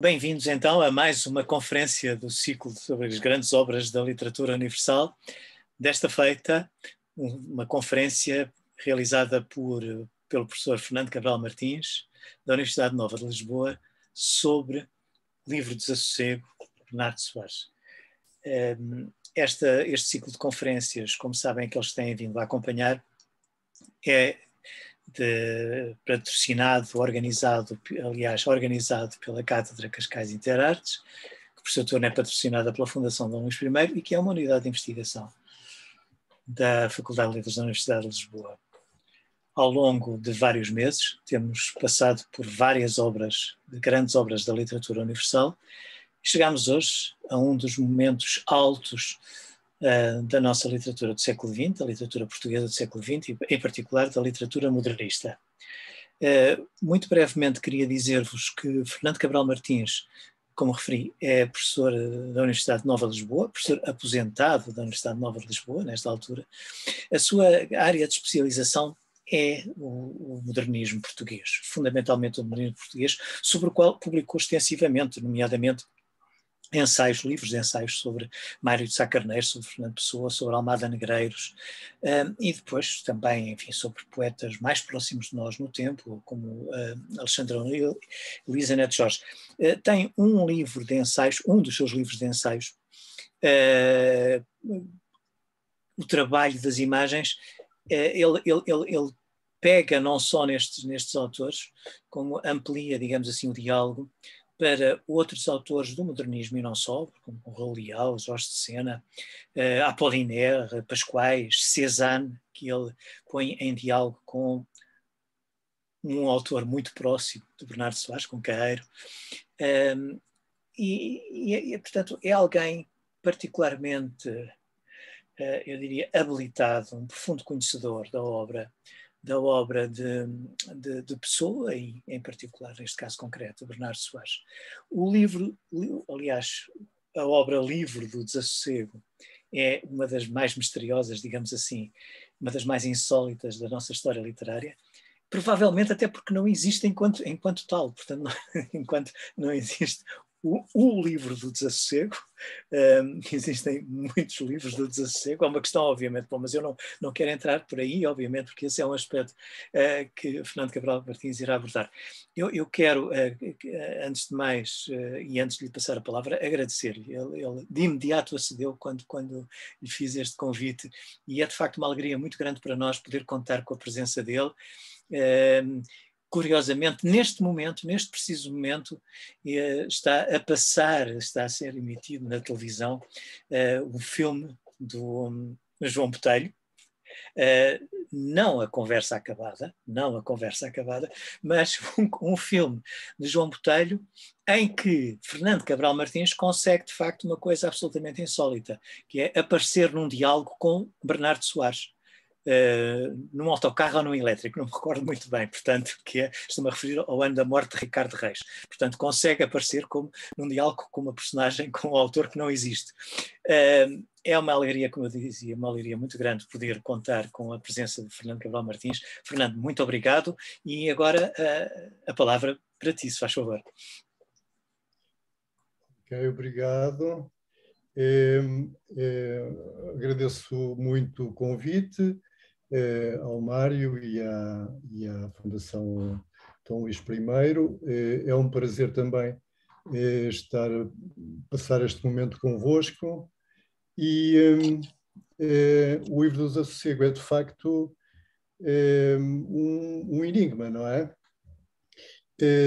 Bem-vindos então a mais uma conferência do ciclo sobre as grandes obras da literatura universal. Desta feita, uma conferência realizada pelo professor Fernando Cabral Martins, da Universidade Nova de Lisboa, sobre o livro Desassossego, de Bernardo Soares. Este ciclo de conferências, como sabem que eles têm vindo a acompanhar, é patrocinado, organizado pela Cátedra Cascais Interartes, que por seu turno é patrocinada pela Fundação Dom Luís I e que é uma unidade de investigação da Faculdade de Letras da Universidade de Lisboa. Ao longo de vários meses, temos passado por várias obras, grandes obras da literatura universal, e chegamos hoje a um dos momentos altos da nossa literatura do século XX, da literatura portuguesa do século XX e, em particular, da literatura modernista. Muito brevemente queria dizer-vos que Fernando Cabral Martins, como referi, é professor da Universidade Nova de Lisboa, professor aposentado da Universidade Nova de Lisboa, nesta altura. A sua área de especialização é o modernismo português, fundamentalmente o modernismo português, sobre o qual publicou extensivamente, nomeadamente livros de ensaios sobre Mário de Sá Carneiro, sobre Fernando Pessoa, sobre Almada Negreiros, e depois também, enfim, sobre poetas mais próximos de nós no tempo, como Alexandre O'Neill e Luísa Neto Jorge. Tem um livro de ensaios, um dos seus livros de ensaios, o trabalho das imagens. Ele pega não só nestes autores, como amplia, digamos assim, o diálogo para outros autores do modernismo e não só, como o Raul Leal, Jorge de Sena, Apollinaire, Pascoais, Cézanne, que ele põe em diálogo com um autor muito próximo de Bernardo Soares, com Queiro, portanto, é alguém particularmente, eu diria, habilitado, um profundo conhecedor da obra de Pessoa e, em particular, neste caso concreto, Bernardo Soares. O livro, aliás, a obra Livro do Desassossego é uma das mais misteriosas, digamos assim, uma das mais insólitas da nossa história literária, provavelmente até porque não existe enquanto tal, portanto, enquanto não existe o livro do Desassossego. Existem muitos livros do Desassossego. Há uma questão, obviamente, mas eu não quero entrar por aí, obviamente, porque esse é um aspecto que Fernando Cabral Martins irá abordar. Eu quero, antes de mais, e antes de lhe passar a palavra, agradecer-lhe. Ele de imediato acedeu quando lhe fiz este convite, e é de facto uma alegria muito grande para nós poder contar com a presença dele. Curiosamente, neste preciso momento, está a ser emitido na televisão o filme do João Botelho, não a conversa acabada, mas um filme de João Botelho em que Fernando Cabral Martins consegue, de facto, uma coisa absolutamente insólita, que é aparecer num diálogo com Bernardo Soares. Num autocarro ou num elétrico, não me recordo muito bem, portanto, estou-me a referir ao ano da morte de Ricardo Reis. Portanto, consegue aparecer num diálogo com uma personagem, com um autor que não existe. É uma alegria, como eu dizia, uma alegria muito grande poder contar com a presença de Fernando Cabral Martins. Fernando, muito obrigado, e agora a palavra para ti, se faz favor. Ok, obrigado. Agradeço muito o convite ao Mário e à Fundação Dom Luís I. É um prazer também passar este momento convosco. E o livro do Desassossego é, de facto, um enigma, não é?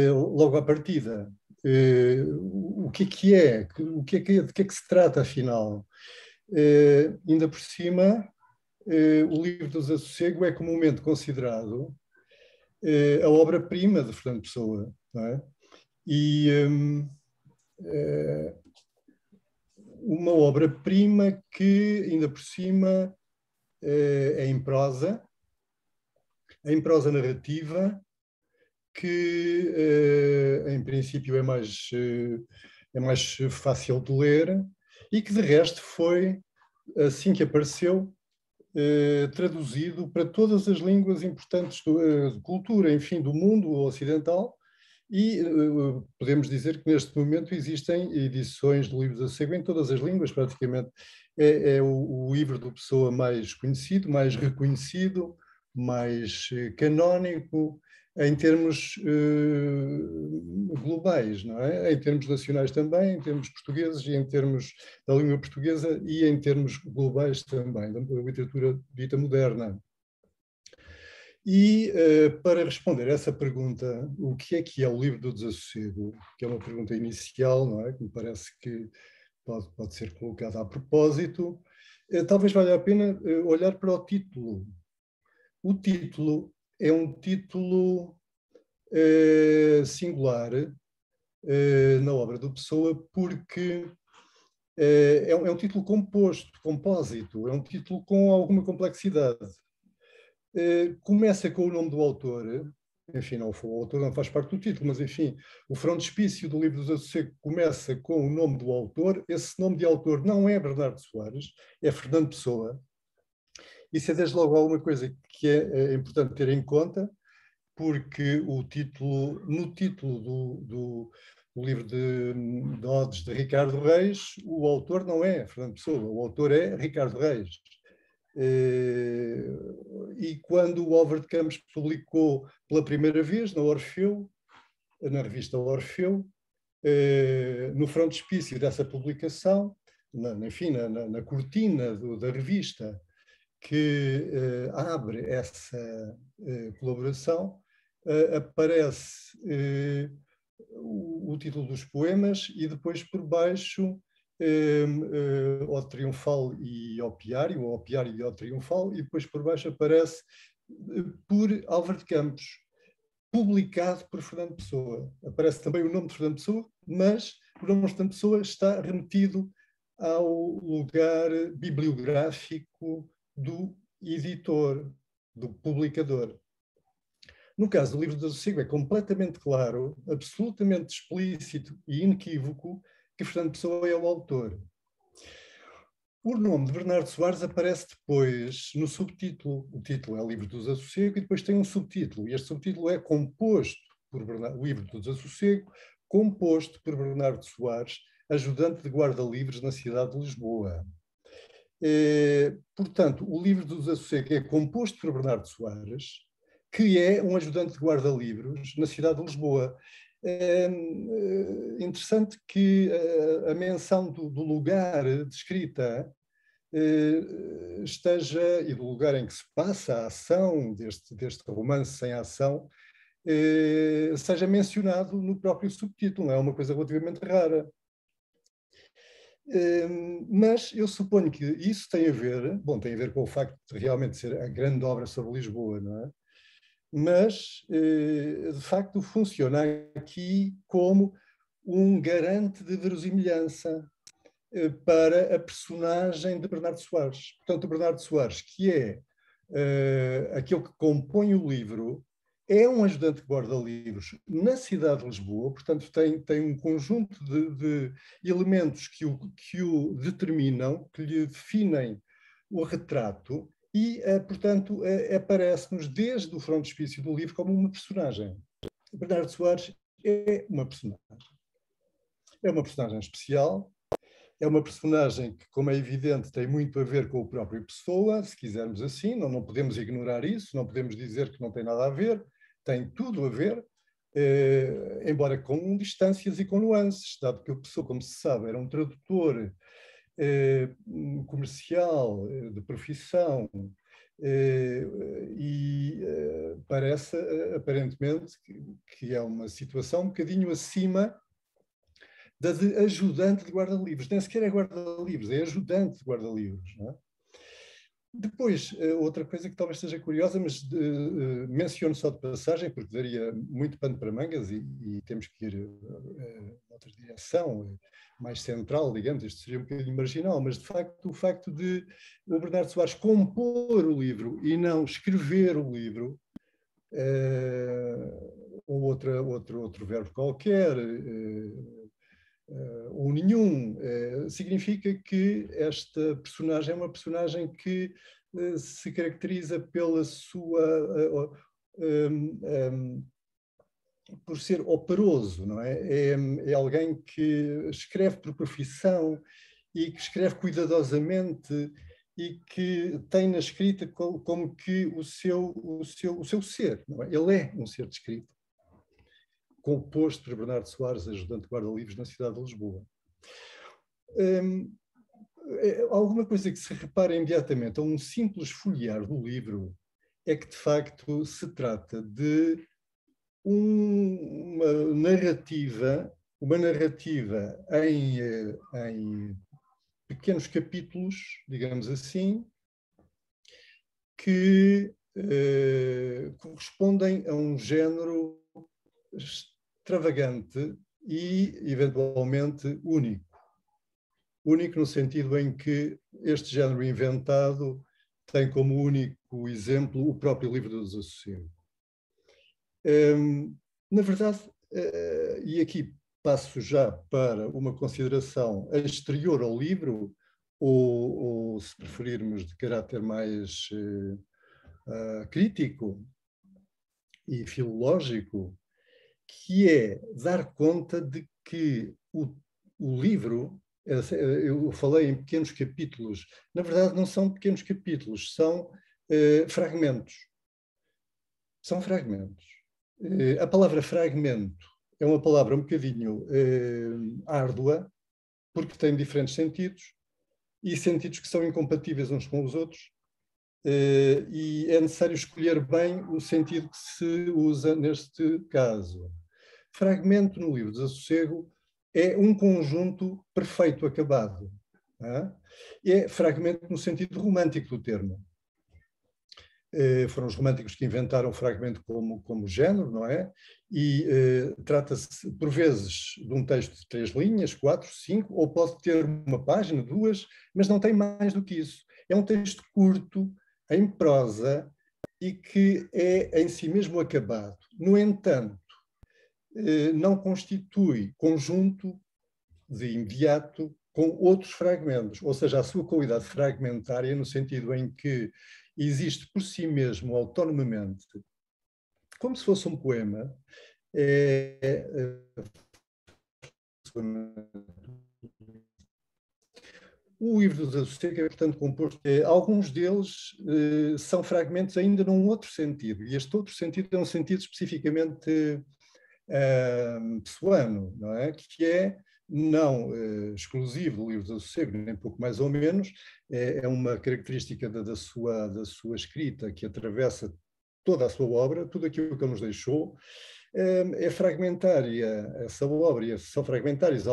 Logo à partida. O que é? De que é que se trata, afinal? Ainda por cima, o livro do Desassossego é comumente considerado a obra-prima de Fernando Pessoa, não é? E uma obra-prima que, ainda por cima, é em prosa narrativa, que em princípio é mais fácil de ler e que, de resto, foi, assim que apareceu, traduzido para todas as línguas importantes de cultura, enfim, do mundo ocidental, E podemos dizer que neste momento existem edições do Livro do Sossego em todas as línguas, praticamente. É o livro do Pessoa mais conhecido, mais reconhecido, mais canónico, em termos globais, não é? Em termos nacionais também, em termos portugueses e em termos da língua portuguesa e em termos globais também, da literatura dita moderna. E para responder a essa pergunta, o que é o livro do desassossego, que é uma pergunta inicial, não é? Que me parece que pode ser colocada a propósito, talvez valha a pena olhar para o título. O título é um título singular na obra do Pessoa, porque é um título composto, compósito, é um título com alguma complexidade. Começa com o nome do autor, enfim, não, o autor não faz parte do título, mas enfim, o frontispício do Livro do Desassossego começa com o nome do autor. Esse nome de autor não é Bernardo Soares, é Fernando Pessoa. Isso é desde logo alguma coisa que é importante ter em conta, porque no título do livro de Odes de Ricardo Reis, o autor não é Fernando Pessoa, o autor é Ricardo Reis. E quando o Álvaro de Campos publicou pela primeira vez na Orfeu, na revista Orfeu, no frontispício dessa publicação, na cortina da revista que abre essa colaboração, aparece o título dos poemas e depois por baixo Ode Triunfal e Opiário, ou Opiário e Ode Triunfal, e depois por baixo aparece por Álvaro de Campos, publicado por Fernando Pessoa. Aparece também o nome de Fernando Pessoa, mas o nome de Fernando Pessoa está remetido ao lugar bibliográfico do editor, do publicador. No caso do Livro do Desassossego é completamente claro, absolutamente explícito e inequívoco que Fernando Pessoa é o autor. O nome de Bernardo Soares aparece depois no subtítulo. O título é Livro do Desassossego e depois tem um subtítulo. E este subtítulo é composto por o Livro do Desassossego, composto por Bernardo Soares, ajudante de guarda-livros na cidade de Lisboa. Portanto, o Livro do Desassossego é composto por Bernardo Soares, que é um ajudante de guarda-livros na cidade de Lisboa. É interessante que a menção do lugar de escrita esteja, e do lugar em que se passa a ação deste romance sem ação, seja mencionado no próprio subtítulo. Não é uma coisa relativamente rara. Mas eu suponho que isso tem a ver com o facto de realmente ser a grande obra sobre Lisboa, não é? Mas, de facto, funciona aqui como um garante de verosimilhança para a personagem de Bernardo Soares. Portanto, o Bernardo Soares, que é aquele que compõe o livro, é um ajudante de guarda-livros na cidade de Lisboa, portanto tem um conjunto de elementos que o determinam, que lhe definem o retrato e, portanto, aparece-nos desde o frontispício do livro como uma personagem. Bernardo Soares é uma personagem. É uma personagem especial, é uma personagem que, como é evidente, tem muito a ver com o próprio Pessoa, se quisermos assim, não podemos ignorar isso, não podemos dizer que não tem nada a ver, tem tudo a ver, embora com distâncias e com nuances, dado que o Pessoa, como se sabe, era um tradutor comercial, de profissão, e parece, aparentemente, que é uma situação um bocadinho acima da de ajudante de guarda-livros. Nem sequer é guarda-livros, é ajudante de guarda-livros. Não é? Depois, outra coisa que talvez seja curiosa, mas menciono só de passagem, porque daria muito pano para mangas e temos que ir noutra direção, mais central, digamos, isto seria um bocadinho marginal, mas de facto o facto de o Bernardo Soares compor o livro e não escrever o livro, ou outro verbo qualquer, ou nenhum, significa que esta personagem é uma personagem que se caracteriza pela sua por ser operoso, não é? É alguém que escreve por profissão e que escreve cuidadosamente e que tem na escrita como que o seu ser, não é? Ele é um ser de escrita, composto por Bernardo Soares, ajudante de guarda-livros na cidade de Lisboa. Alguma coisa que se repara imediatamente a um simples folhear do livro é que, de facto, se trata de uma narrativa em pequenos capítulos, digamos assim, que correspondem a um género extravagante e, eventualmente, único. Único no sentido em que este género inventado tem como único exemplo o próprio livro do Desassossego. Na verdade, e aqui passo já para uma consideração exterior ao livro, ou se preferirmos, de caráter mais crítico e filológico, que é dar conta de que o livro, eu falei em pequenos capítulos, na verdade não são pequenos capítulos, são fragmentos. São fragmentos. A palavra fragmento é uma palavra um bocadinho árdua, porque tem diferentes sentidos, e sentidos que são incompatíveis uns com os outros, e é necessário escolher bem o sentido que se usa neste caso. Fragmento no livro Desassossego é um conjunto perfeito, acabado. É fragmento no sentido romântico do termo. Foram os românticos que inventaram o fragmento como género, não é? E trata-se, por vezes, de um texto de 3 linhas, 4, 5, ou pode ter uma página, 2, mas não tem mais do que isso. É um texto curto, em prosa, e que é em si mesmo acabado. No entanto, não constitui conjunto de imediato com outros fragmentos, ou seja, a sua qualidade fragmentária, no sentido em que existe por si mesmo, autonomamente, como se fosse um poema, o livro do Desassossego é, portanto, composto. Alguns deles são fragmentos ainda num outro sentido, e este outro sentido é um sentido especificamente pessoano, não é? Que é não exclusivo do livro do Desassossego, nem pouco mais ou menos, é uma característica da sua escrita que atravessa toda a sua obra, tudo aquilo que ele nos deixou. É fragmentária essa obra, e são fragmentários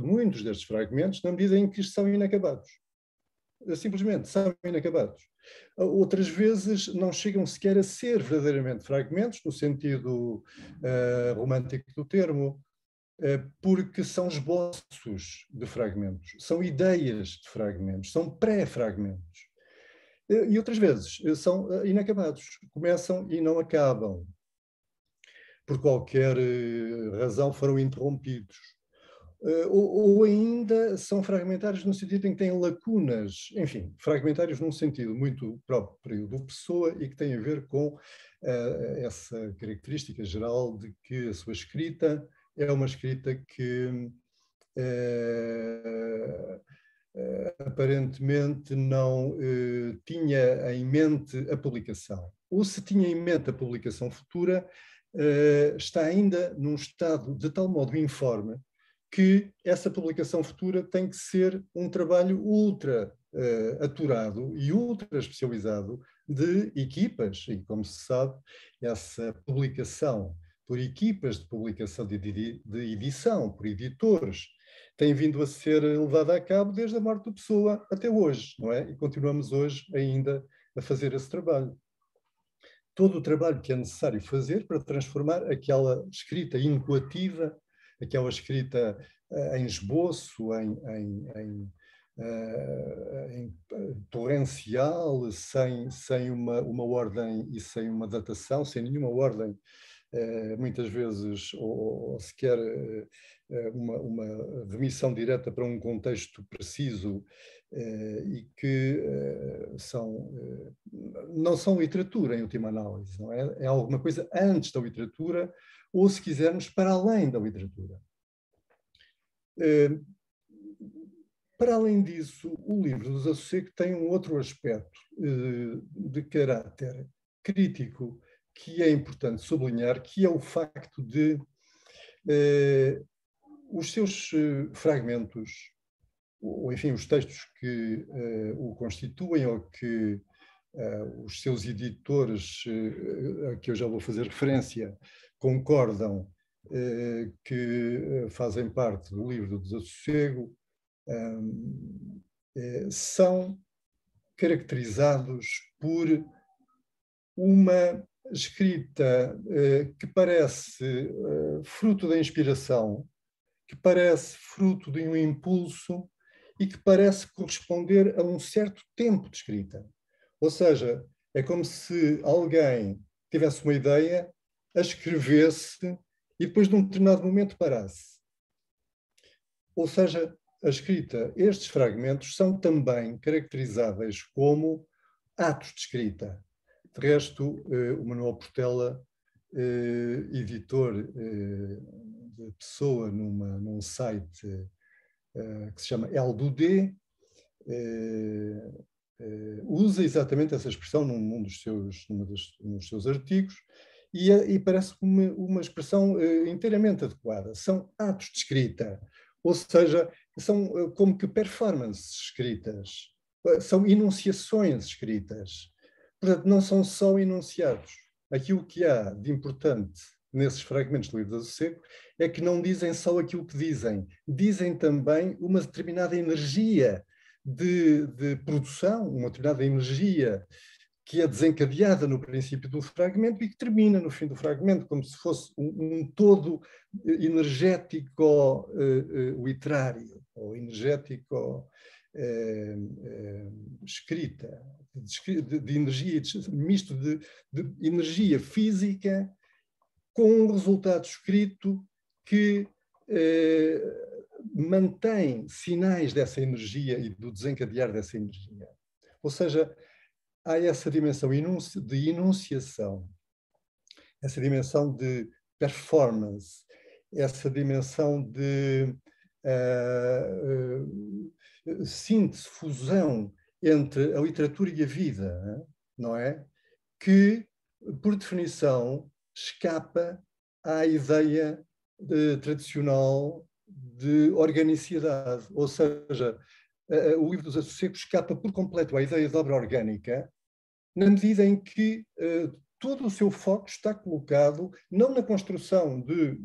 muitos destes fragmentos, na medida em que são inacabados. Simplesmente são inacabados. Outras vezes não chegam sequer a ser verdadeiramente fragmentos, no sentido romântico do termo, porque são esboços de fragmentos, são ideias de fragmentos, são pré-fragmentos. E outras vezes são inacabados, começam e não acabam. Por qualquer razão foram interrompidos. Ou ainda são fragmentários no sentido em que têm lacunas, enfim, fragmentários num sentido muito próprio do Pessoa e que tem a ver com essa característica geral de que a sua escrita é uma escrita que aparentemente não tinha em mente a publicação. Ou se tinha em mente a publicação futura, está ainda num estado de tal modo informe que essa publicação futura tem que ser um trabalho ultra aturado e ultra especializado de equipas, e como se sabe, essa publicação por equipas de publicação de edição, por editores, tem vindo a ser levada a cabo desde a morte do Pessoa até hoje, não é? E continuamos hoje ainda a fazer esse trabalho. Todo o trabalho que é necessário fazer para transformar aquela escrita incoativa, aquela escrita em esboço, em torrencial, sem uma ordem e sem uma datação, sem nenhuma ordem, muitas vezes, ou sequer uma remissão direta para um contexto preciso, e que não são literatura em última análise, não é? É alguma coisa antes da literatura, ou, se quisermos, para além da literatura. Para além disso, o livro do Desassossego tem um outro aspecto de caráter crítico que é importante sublinhar, que é o facto de os seus fragmentos, ou enfim, os textos que o constituem ou que os seus editores, a que eu já vou fazer referência, concordam que fazem parte do livro do Desassossego, são caracterizados por uma escrita que parece fruto da inspiração, que parece fruto de um impulso e que parece corresponder a um certo tempo de escrita. Ou seja, é como se alguém tivesse uma ideia, a escrevesse e depois, num determinado momento, parasse. Ou seja, a escrita, estes fragmentos são também caracterizáveis como atos de escrita. De resto, o Manuel Portela, editor de Pessoa num site que se chama El Dudé, usa exatamente essa expressão num dos seus artigos e parece uma expressão inteiramente adequada. São atos de escrita, ou seja, são como que performances escritas, são enunciações escritas. Portanto, não são só enunciados. Aquilo que há de importante nesses fragmentos do livro do Desassossego é que não dizem só aquilo que dizem, dizem também uma determinada energia de produção, uma determinada energia que é desencadeada no princípio do fragmento e que termina no fim do fragmento, como se fosse um todo energético literário, ou energético escrita, de energia, misto de energia física com um resultado escrito que mantém sinais dessa energia e do desencadear dessa energia. Ou seja, há essa dimensão de enunciação, essa dimensão de performance, essa dimensão de síntese, fusão entre a literatura e a vida, não é? Que, por definição, escapa à ideia tradicional de organicidade. Ou seja, o livro dos Desassossego escapa por completo à ideia de obra orgânica, na medida em que todo o seu foco está colocado não na construção de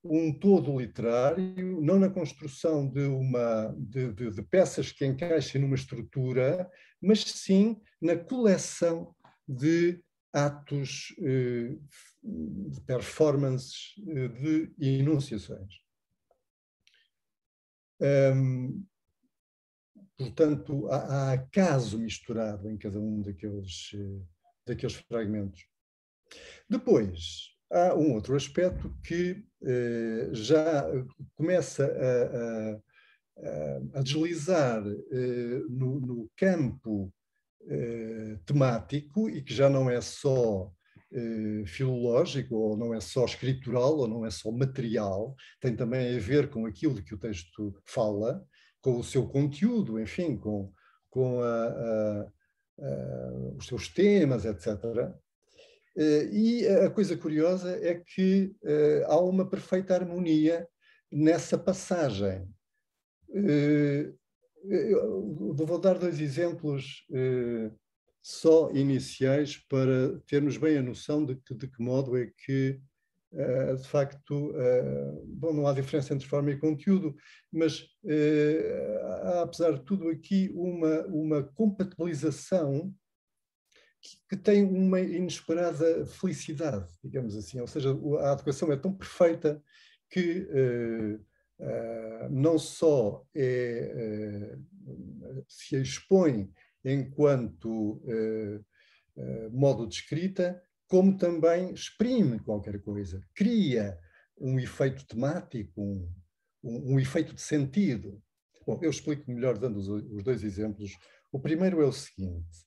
um todo literário, não na construção de peças que encaixem numa estrutura, mas sim na coleção de atos, de performances, de enunciações. Portanto, há acaso misturado em cada um daqueles fragmentos. Depois, há um outro aspecto que já começa a deslizar no campo temático e que já não é só filológico, ou não é só escritural, ou não é só material, tem também a ver com aquilo de que o texto fala, com o seu conteúdo, enfim, com os seus temas, etc. E a coisa curiosa é que há uma perfeita harmonia nessa passagem. Vou dar 2 exemplos só iniciais para termos bem a noção de que modo é que, de facto, bom, não há diferença entre forma e conteúdo, mas há, apesar de tudo, aqui uma compatibilização que tem uma inesperada felicidade, digamos assim. Ou seja, a adequação é tão perfeita que não só se expõe enquanto modo de escrita, como também exprime qualquer coisa, cria um efeito temático, um efeito de sentido. Bom, eu explico melhor dando os 2 exemplos. O primeiro é o seguinte,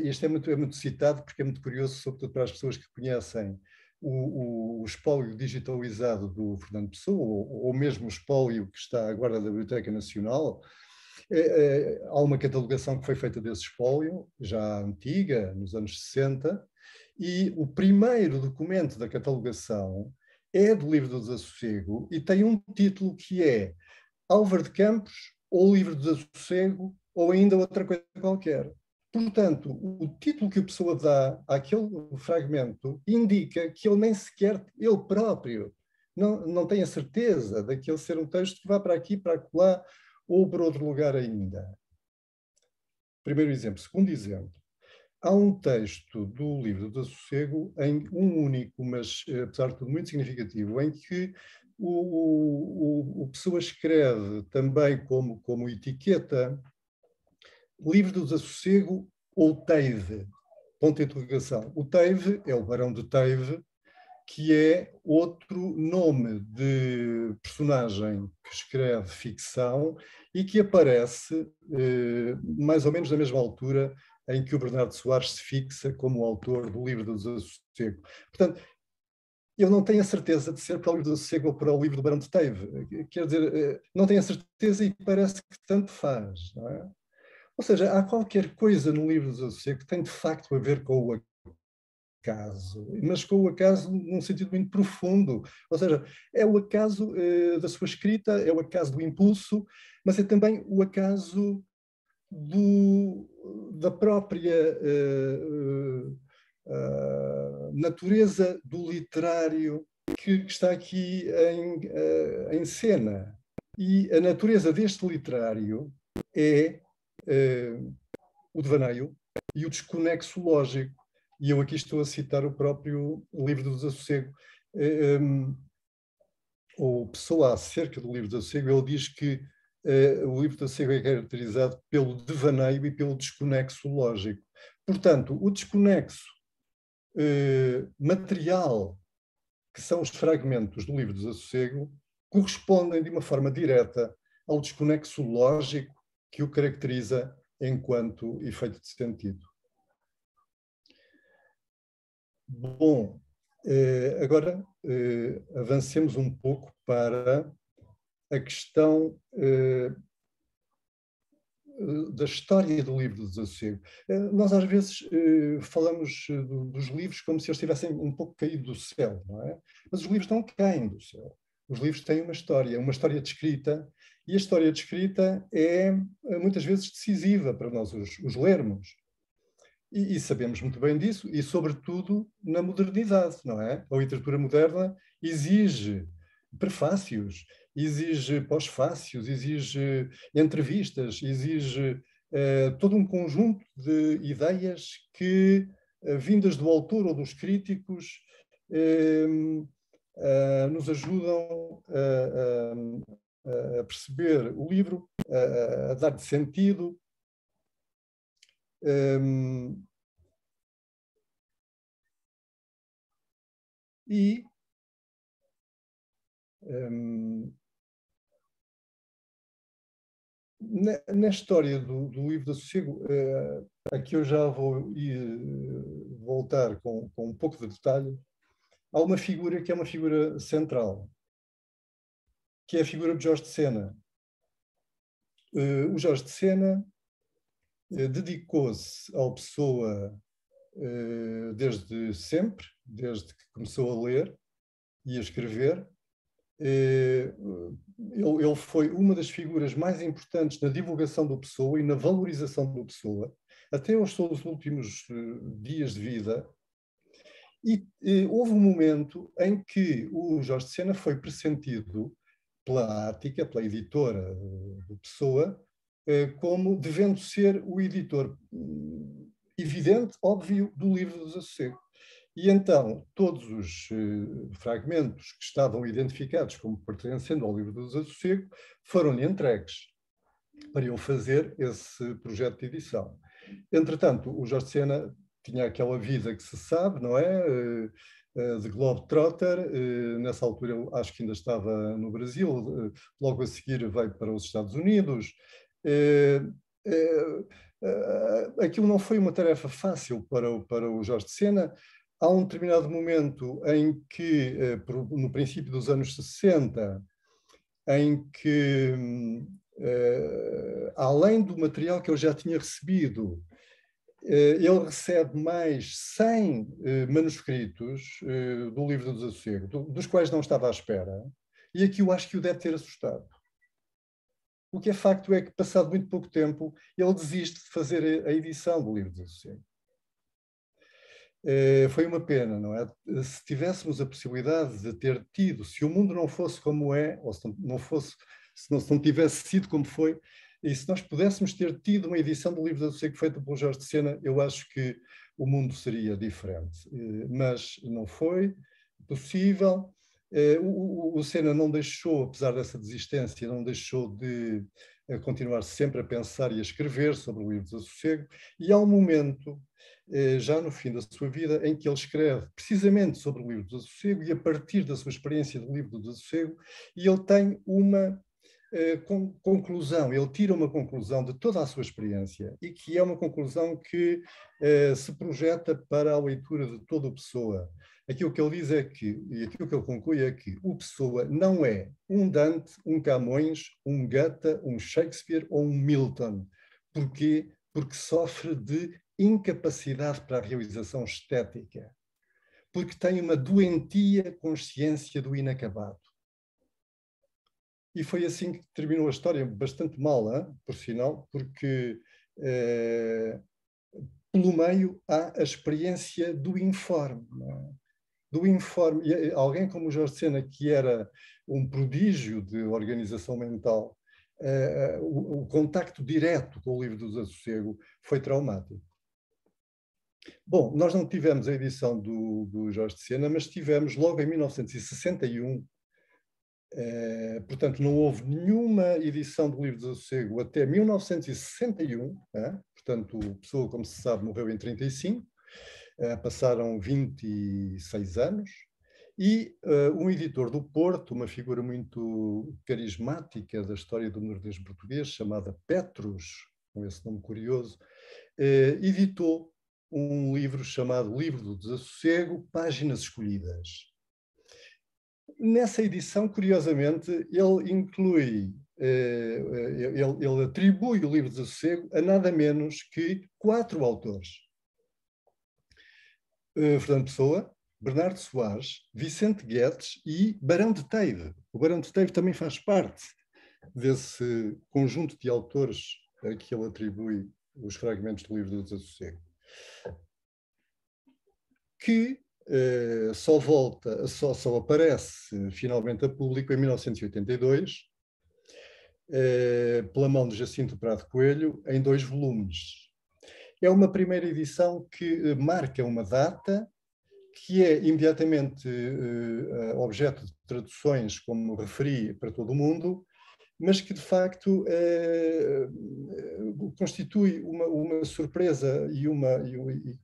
este é muito citado porque é muito curioso, sobretudo para as pessoas que conhecem o espólio digitalizado do Fernando Pessoa, ou mesmo o espólio que está à guarda da Biblioteca Nacional. Há uma catalogação que foi feita desse espólio, já antiga, nos anos 60, e o primeiro documento da catalogação é do Livro do Desassossego e tem um título que é Álvaro de Campos, ou Livro do Desassossego, ou ainda outra coisa qualquer. Portanto, o título que a pessoa dá àquele fragmento indica que ele nem sequer, ele próprio, não tem a certeza daquele ser um texto que vá para aqui, para acolá, ou para outro lugar ainda. Primeiro exemplo. Segundo exemplo, há um texto do Livro do Desassossego, em um único, mas apesar de tudo muito significativo, em que o Pessoa escreve também como etiqueta Livro do Desassossego ou Teive, ponto de interrogação. O Teive é o Barão de Teive, que é outro nome de personagem que escreve ficção e que aparece mais ou menos na mesma altura em que o Bernardo Soares se fixa como autor do Livro do Desassossego. Portanto, eu não tenho a certeza de ser para o Livro do Desassossego ou para o Livro do Barão de Teive. Quer dizer, não tenho a certeza e parece que tanto faz, não é? Ou seja, há qualquer coisa no Livro do Desassossego que tem de facto a ver com o acaso, mas com o acaso num sentido muito profundo. Ou seja, é o acaso da sua escrita, é o acaso do impulso, mas é também o acaso da própria natureza do literário que está aqui em cena. E a natureza deste literário é o devaneio e o desconexo lógico. E eu aqui estou a citar o próprio Livro do Desassossego. O Pessoa, acerca do Livro do Desassossego, ele diz que o Livro do Desassossego é caracterizado pelo devaneio e pelo desconexo lógico. Portanto, o desconexo material, que são os fragmentos do Livro do Desassossego, correspondem de uma forma direta ao desconexo lógico que o caracteriza enquanto efeito de sentido. Bom, agora avancemos um pouco para a questão da história do Livro do Desassossego. Nós às vezes falamos dos livros como se eles estivessem um pouco caídos do céu, não é? Mas os livros não caem do céu. Os livros têm uma história descrita, e a história descrita é muitas vezes decisiva para nós os lermos. E sabemos muito bem disso, e sobretudo na modernidade, não é? A literatura moderna exige prefácios, exige pós-fácios, exige entrevistas, exige todo um conjunto de ideias que, vindas do autor ou dos críticos, nos ajudam a perceber o livro, a dar-lhe sentido. E na história do Livro do Desassossego, aqui eu já vou voltar com um pouco de detalhe, há uma figura que é uma figura central, que é a figura de Jorge de Sena. O Jorge de Sena dedicou-se ao Pessoa desde sempre, desde que começou a ler e a escrever. Ele foi uma das figuras mais importantes na divulgação do Pessoa e na valorização do Pessoa, até aos seus últimos dias de vida. E houve um momento em que o Jorge de Sena foi pressentido pela Ática, pela editora do Pessoa, como devendo ser o editor evidente, óbvio, do Livro do Desassossego. E então, todos os fragmentos que estavam identificados como pertencendo ao Livro do Desassossego foram-lhe entregues para ele fazer esse projeto de edição. Entretanto, o Jorge de Sena tinha aquela vida que se sabe, não é? De Globetrotter. Nessa altura, eu acho que ainda estava no Brasil. Logo a seguir, veio para os Estados Unidos. Aquilo não foi uma tarefa fácil para o Jorge de Sena, há um determinado momento em que, no princípio dos anos 60, em que, além do material que eu já tinha recebido, ele recebe mais 100 manuscritos do Livro do Desassossego, dos quais não estava à espera, e aqui eu acho que o deve ter assustado. O que é facto é que, passado muito pouco tempo, ele desiste de fazer a edição do Livro do Desassossego. Foi uma pena, não é? Se tivéssemos a possibilidade de ter tido, se o mundo não fosse como é, ou se não tivesse sido como foi, e se nós pudéssemos ter tido uma edição do Livro do Desassossego feita pelo Jorge de Sena, eu acho que o mundo seria diferente. Mas não foi possível. O Sena não deixou, apesar dessa desistência, não deixou de continuar sempre a pensar e a escrever sobre o Livro do Desassossego, e há um momento, já no fim da sua vida, em que ele escreve precisamente sobre o Livro do Desassossego e a partir da sua experiência do Livro do Desassossego, e ele tem uma conclusão, ele tira uma conclusão de toda a sua experiência e que é uma conclusão que se projeta para a leitura de toda a Pessoa. Aquilo que ele diz é que, e aquilo que ele conclui é que o Pessoa não é um Dante, um Camões, um Goethe, um Shakespeare ou um Milton. Porquê? Porque sofre de incapacidade para a realização estética. Porque tem uma doentia consciência do inacabado. E foi assim que terminou a história, bastante mal, hein? Por sinal, porque pelo meio há a experiência do informe. Não é? Do informe. E alguém como o Jorge de Sena, que era um prodígio de organização mental, o contacto direto com o Livro do Desassossego foi traumático. Bom, nós não tivemos a edição do Jorge de Sena, mas tivemos logo em 1961. Portanto, não houve nenhuma edição do Livro do Desassossego até 1961. Portanto, a Pessoa, como se sabe, morreu em 35. Passaram 26 anos. E um editor do Porto, uma figura muito carismática da história do nordeste português, chamada Petros, com esse nome curioso, editou um livro chamado Livro do Desassossego, Páginas Escolhidas. Nessa edição, curiosamente, ele inclui, ele atribui o Livro do Desassossego a nada menos que 4 autores. Fernando Pessoa, Bernardo Soares, Vicente Guedes e Barão de Teive. O Barão de Teive também faz parte desse conjunto de autores a que ele atribui os fragmentos do Livro do Desassossego. Que só aparece finalmente a público em 1982, pela mão de Jacinto Prado Coelho, em 2 volumes. É uma primeira edição que marca uma data, que é imediatamente objeto de traduções, como referi, para todo o mundo, mas que de facto constitui uma surpresa e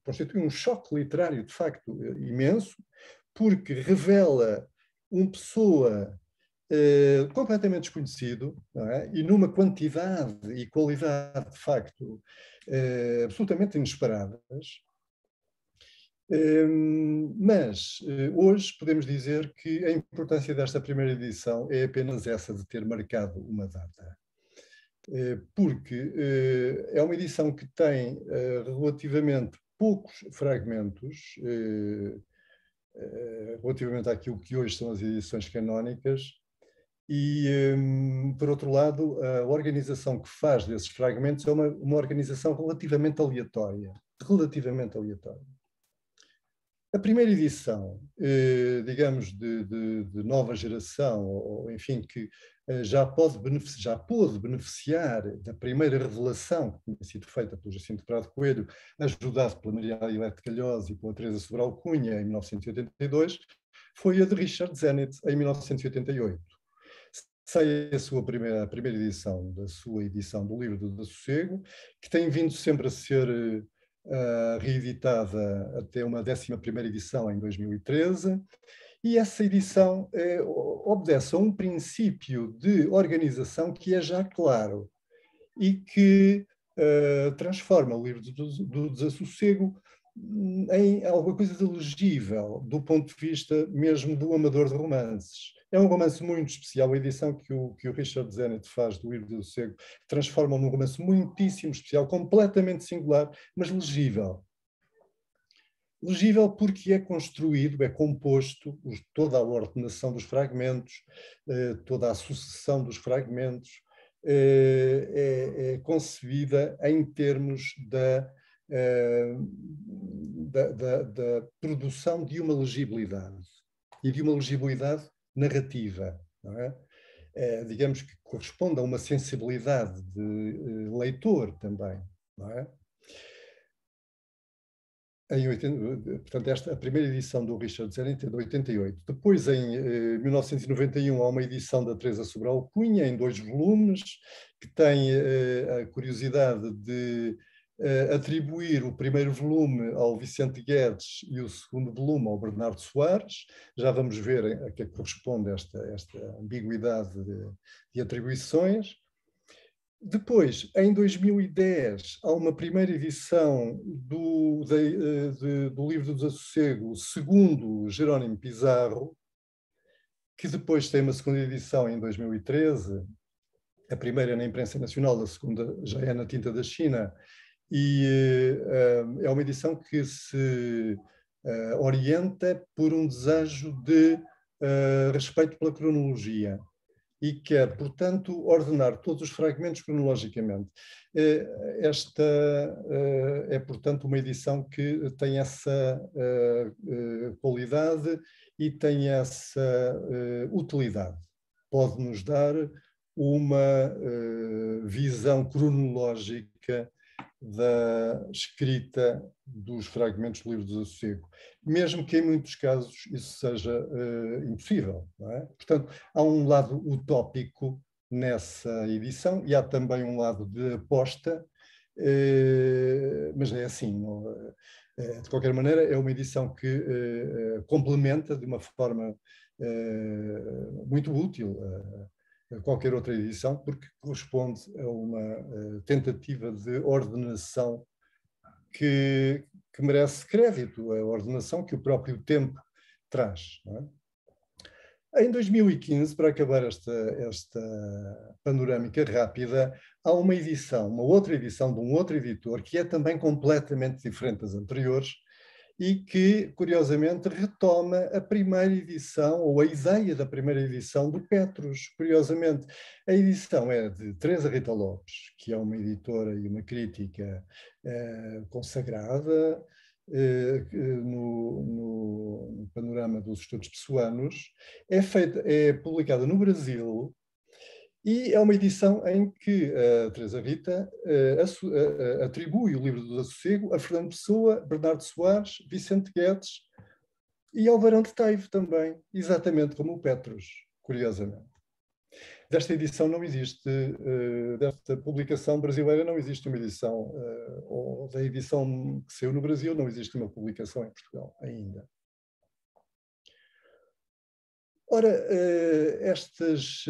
constitui um choque literário de facto imenso, porque revela uma Pessoa completamente desconhecido, não é? E numa quantidade e qualidade de facto absolutamente inesperadas. Mas hoje podemos dizer que a importância desta primeira edição é apenas essa de ter marcado uma data. Porque é uma edição que tem relativamente poucos fragmentos, relativamente àquilo que hoje são as edições canónicas, e, por outro lado, a organização que faz desses fragmentos é uma organização relativamente aleatória. Relativamente aleatória. A primeira edição, digamos, de nova geração, ou enfim, que já pôde beneficiar da primeira revelação que tinha sido feita pelo Jacinto Prado Coelho, ajudado pela Maria Ailete Calhosa e pela Teresa Sobral Cunha, em 1982, foi a de Richard Zenit, em 1988. Sai a primeira edição da sua edição do Livro do Desassossego, que tem vindo sempre a ser reeditada até uma 11ª edição em 2013, e essa edição obedece a um princípio de organização que é já claro e que transforma o Livro do Desassossego em alguma coisa de legível, do ponto de vista mesmo do amador de romances. É um romance muito especial, a edição que o Richard Zenit faz do Livro do Sossego transforma num romance muitíssimo especial, completamente singular, mas legível. Legível porque é construído, é composto, toda a ordenação dos fragmentos, toda a sucessão dos fragmentos, é concebida em termos da produção de uma legibilidade e de uma legibilidade narrativa, não é? Digamos que corresponde a uma sensibilidade de leitor também, não é? Portanto, a primeira edição do Richard Zenit é de 88. Depois, em 1991, há uma edição da Teresa Sobral Cunha, em 2 volumes, que tem a curiosidade de atribuir o primeiro volume ao Vicente Guedes e o segundo volume ao Bernardo Soares. Já vamos ver a que corresponde esta ambiguidade de atribuições. Depois, em 2010, há uma primeira edição do Livro do Desassossego, segundo Jerónimo Pizarro, que depois tem uma segunda edição em 2013, a primeira na imprensa nacional, a segunda já é na tinta da China, e é uma edição que se orienta por um desejo de respeito pela cronologia e quer, portanto, ordenar todos os fragmentos cronologicamente. Esta é, portanto, uma edição que tem essa qualidade e tem essa utilidade. Pode-nos dar uma visão cronológica da escrita dos fragmentos do Livro do Desassossego, mesmo que em muitos casos isso seja impossível, não é? Portanto, há um lado utópico nessa edição e há também um lado de aposta, mas é assim, de qualquer maneira, é uma edição que complementa de uma forma muito útil qualquer outra edição, porque corresponde a uma tentativa de ordenação que merece crédito, a ordenação que o próprio tempo traz. Não é? Em 2015, para acabar esta panorâmica rápida, há uma outra edição de um outro editor, que é também completamente diferente das anteriores, e que, curiosamente, retoma a primeira edição, ou a ideia da primeira edição do Petrus. Curiosamente, a edição é de Teresa Rita Lopes, que é uma editora e uma crítica consagrada no panorama dos estudos pessoanos. É publicada no Brasil, e é uma edição em que a Teresa Rita atribui o Livro do Desassossego a Fernando Pessoa, Bernardo Soares, Vicente Guedes e ao Barão de Taivo também, exatamente como o Petrus, curiosamente. Desta edição não existe, desta publicação brasileira não existe uma edição, ou da edição que saiu no Brasil não existe uma publicação em Portugal ainda. Ora, estas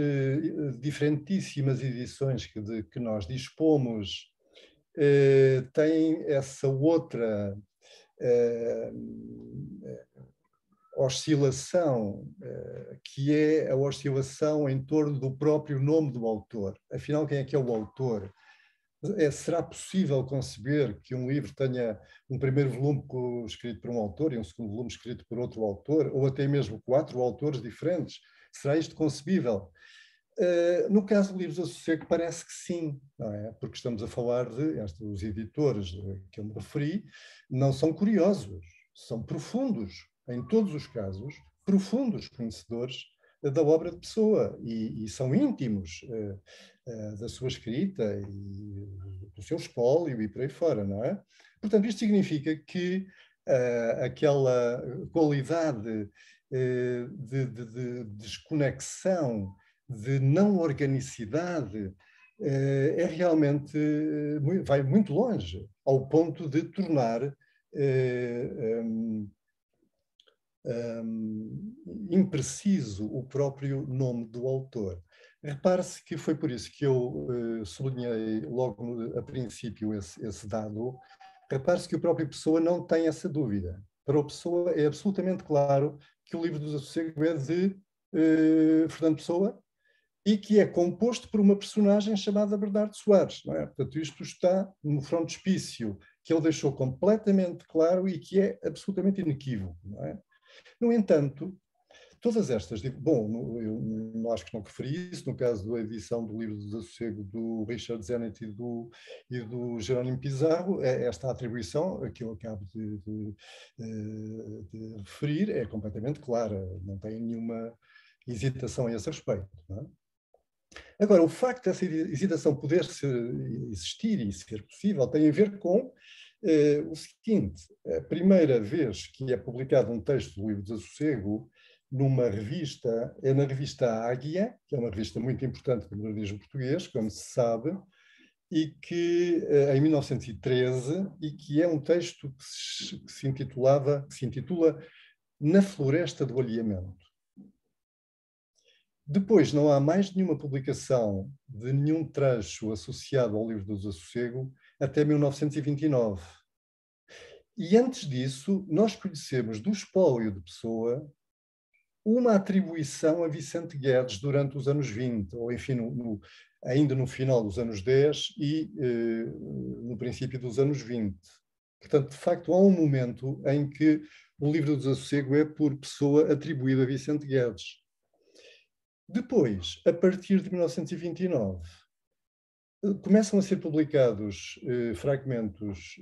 diferentíssimas edições que nós dispomos têm essa outra oscilação, que é a oscilação em torno do próprio nome do autor. Afinal, quem é que é o autor? Será possível conceber que um livro tenha um primeiro volume escrito por um autor e um segundo volume escrito por outro autor, ou até mesmo 4 autores diferentes? Será isto concebível? No caso do Livro do Desassossego, parece que sim, não é? Porque estamos a falar os editores que eu me referi, não são curiosos, são profundos, em todos os casos, profundos conhecedores da obra de Pessoa e são íntimos da sua escrita e do seu espólio e por aí fora, não é? Portanto, isto significa que aquela qualidade de desconexão, de não organicidade, é realmente, vai muito longe, ao ponto de tornar impreciso o próprio nome do autor. Repare-se que foi por isso que eu sublinhei logo a princípio esse dado, repare-se que o próprio Pessoa não tem essa dúvida. Para o Pessoa é absolutamente claro que o Livro do Desassossego é de Fernando Pessoa e que é composto por uma personagem chamada Bernardo Soares. Não é? Portanto, isto está no frontispício que ele deixou completamente claro e que é absolutamente inequívoco. Não é? No entanto, todas estas... Bom, eu não acho que não referi isso, no caso da edição do Livro do Desassossego do Richard Zenit e do Jerónimo Pizarro, esta atribuição que eu acabo de referir é completamente clara, não tem nenhuma hesitação a esse respeito. Não é? Agora, o facto dessa hesitação poder existir e ser possível tem a ver com o seguinte: a primeira vez que é publicado um texto do Livro do Desassossego numa revista, é na revista Águia, que é uma revista muito importante do jornalismo português, como se sabe, e que em 1913, e que é um texto que se intitula Na Floresta do Alheamento. Depois, não há mais nenhuma publicação de nenhum trecho associado ao Livro do Desassossego até 1929. E antes disso, nós conhecemos do espólio de Pessoa uma atribuição a Vicente Guedes durante os anos 20, ou enfim, ainda no final dos anos 10 e no princípio dos anos 20. Portanto, de facto, há um momento em que o Livro do Desassossego é por Pessoa atribuído a Vicente Guedes. Depois, a partir de 1929, começam a ser publicados fragmentos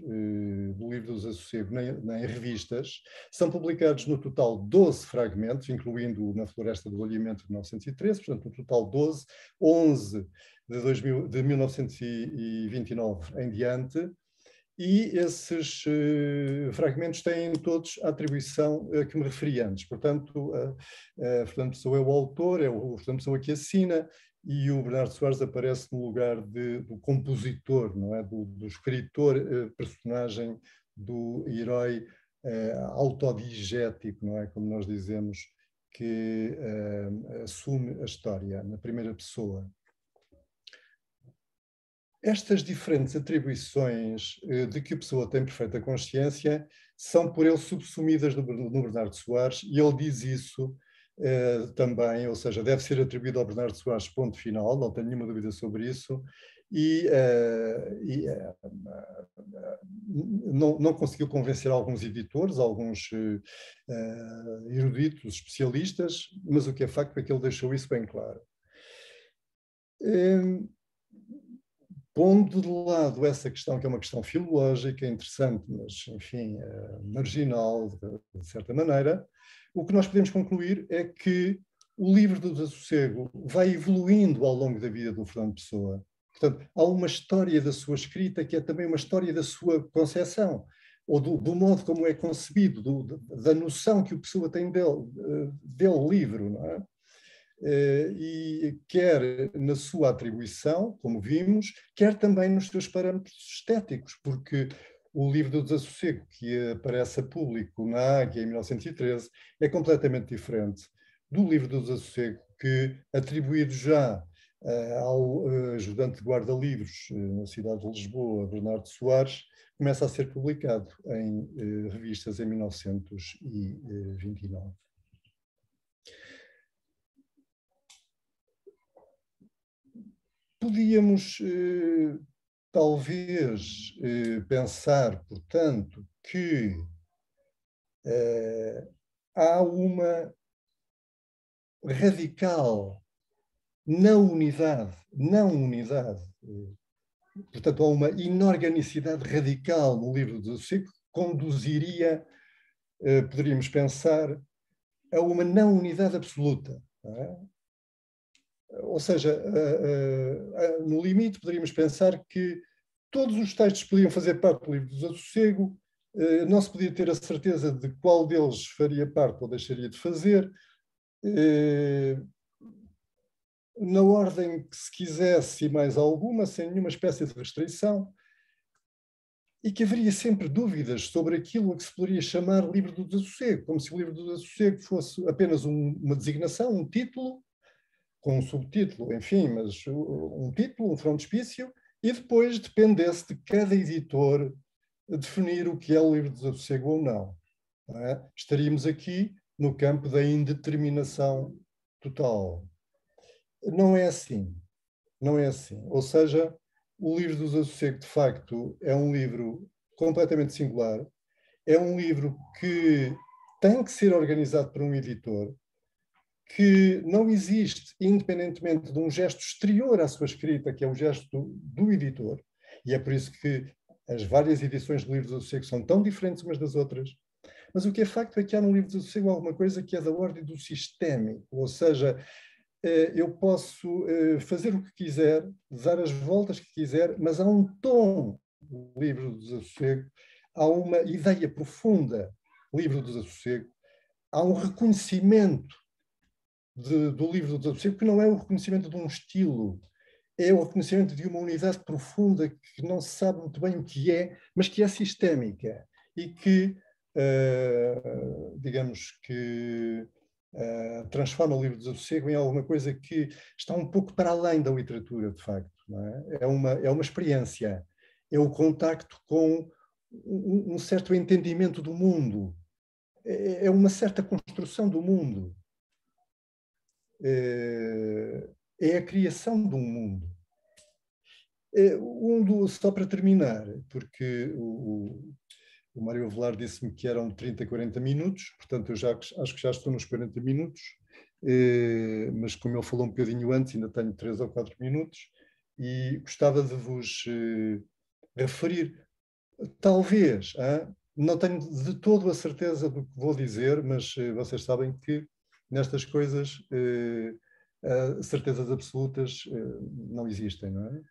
do Livro do Desassossego em revistas. São publicados no total 12 fragmentos, incluindo Na Floresta do Alheamento de 1913, portanto, no total 12, 11 de 1929 em diante. E esses fragmentos têm todos a atribuição a que me referi antes. Portanto, Fernando Pessoa é o autor, é o Fernando Pessoa que assina, e o Bernardo Soares aparece no lugar do compositor, não é? Do escritor, personagem, do herói autodigético, não é? Como nós dizemos, que assume a história na primeira pessoa. Estas diferentes atribuições de que a Pessoa tem perfeita consciência são por ele subsumidas no Bernardo Soares, e ele diz isso também, ou seja, deve ser atribuído ao Bernardo Soares, ponto final, não tenho nenhuma dúvida sobre isso, e não conseguiu convencer alguns editores, alguns eruditos, especialistas, mas o que é facto é que ele deixou isso bem claro. Pondo de lado essa questão, que é uma questão filológica, interessante, mas, enfim, marginal, de certa maneira, o que nós podemos concluir é que o Livro do Desassossego vai evoluindo ao longo da vida do Fernando Pessoa. Portanto, há uma história da sua escrita que é também uma história da sua concepção, ou do modo como é concebido, da noção que o Pessoa tem dele livro, não é? E quer na sua atribuição, como vimos, quer também nos seus parâmetros estéticos, porque o Livro do Desassossego, que aparece a público na Águia em 1913, é completamente diferente do Livro do Desassossego, que, atribuído já ao ajudante de guarda-livros na cidade de Lisboa, Bernardo Soares, começa a ser publicado em revistas em 1929. Podíamos, talvez, pensar, portanto, que há uma radical não unidade, portanto, há uma inorganicidade radical no Livro do Desassossego que conduziria, poderíamos pensar, a uma não unidade absoluta. Não é? Ou seja, no limite poderíamos pensar que todos os textos podiam fazer parte do Livro do Desassossego, não se podia ter a certeza de qual deles faria parte ou deixaria de fazer, na ordem que se quisesse e mais alguma, sem nenhuma espécie de restrição, e que haveria sempre dúvidas sobre aquilo que se poderia chamar Livro do Desassossego, como se o Livro do Desassossego fosse apenas uma designação, um título, com um subtítulo, enfim, mas um título, um frontispício, e depois dependesse de cada editor definir o que é o livro do desassossego ou não. Não é? Estaríamos aqui no campo da indeterminação total. Não é assim. Não é assim. Ou seja, o livro do desassossego, de facto, é um livro completamente singular. É um livro que tem que ser organizado por um editor, que não existe, independentemente de um gesto exterior à sua escrita, que é o gesto do editor, e é por isso que as várias edições do livro do desassossego são tão diferentes umas das outras. Mas o que é facto é que há no livro do desassossego alguma coisa que é da ordem do sistémico, ou seja, eu posso fazer o que quiser, dar as voltas que quiser, mas há um tom do livro do desassossego, há uma ideia profunda do livro do desassossego, há um reconhecimento do livro do desassossego, que não é o reconhecimento de um estilo, é o reconhecimento de uma unidade profunda que não se sabe muito bem o que é, mas que é sistémica e que, digamos que, transforma o livro do desassossego em alguma coisa que está um pouco para além da literatura, de facto. Não é? É uma experiência, é o contacto com um certo entendimento do mundo, é uma certa construção do mundo, é a criação de um mundo. Só para terminar, porque o Mário Avelar disse-me que eram 30, 40 minutos, portanto eu acho que já estou nos 40 minutos, mas como ele falou um bocadinho antes, ainda tenho 3 ou 4 minutos, e gostava de vos referir, talvez, não tenho de todo a certeza do que vou dizer, mas vocês sabem que nestas coisas certezas absolutas não existem, não é?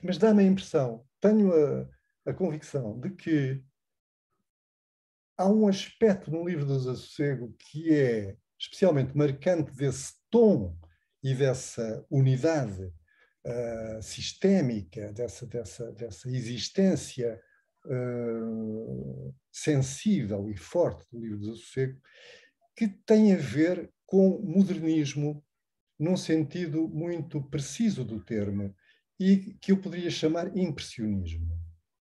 Mas dá-me a impressão, tenho a convicção de que há um aspecto no livro do desassossego que é especialmente marcante desse tom e dessa unidade sistémica, dessa existência sensível e forte do livro do desassossego, que tem a ver com modernismo num sentido muito preciso do termo e que eu poderia chamar impressionismo.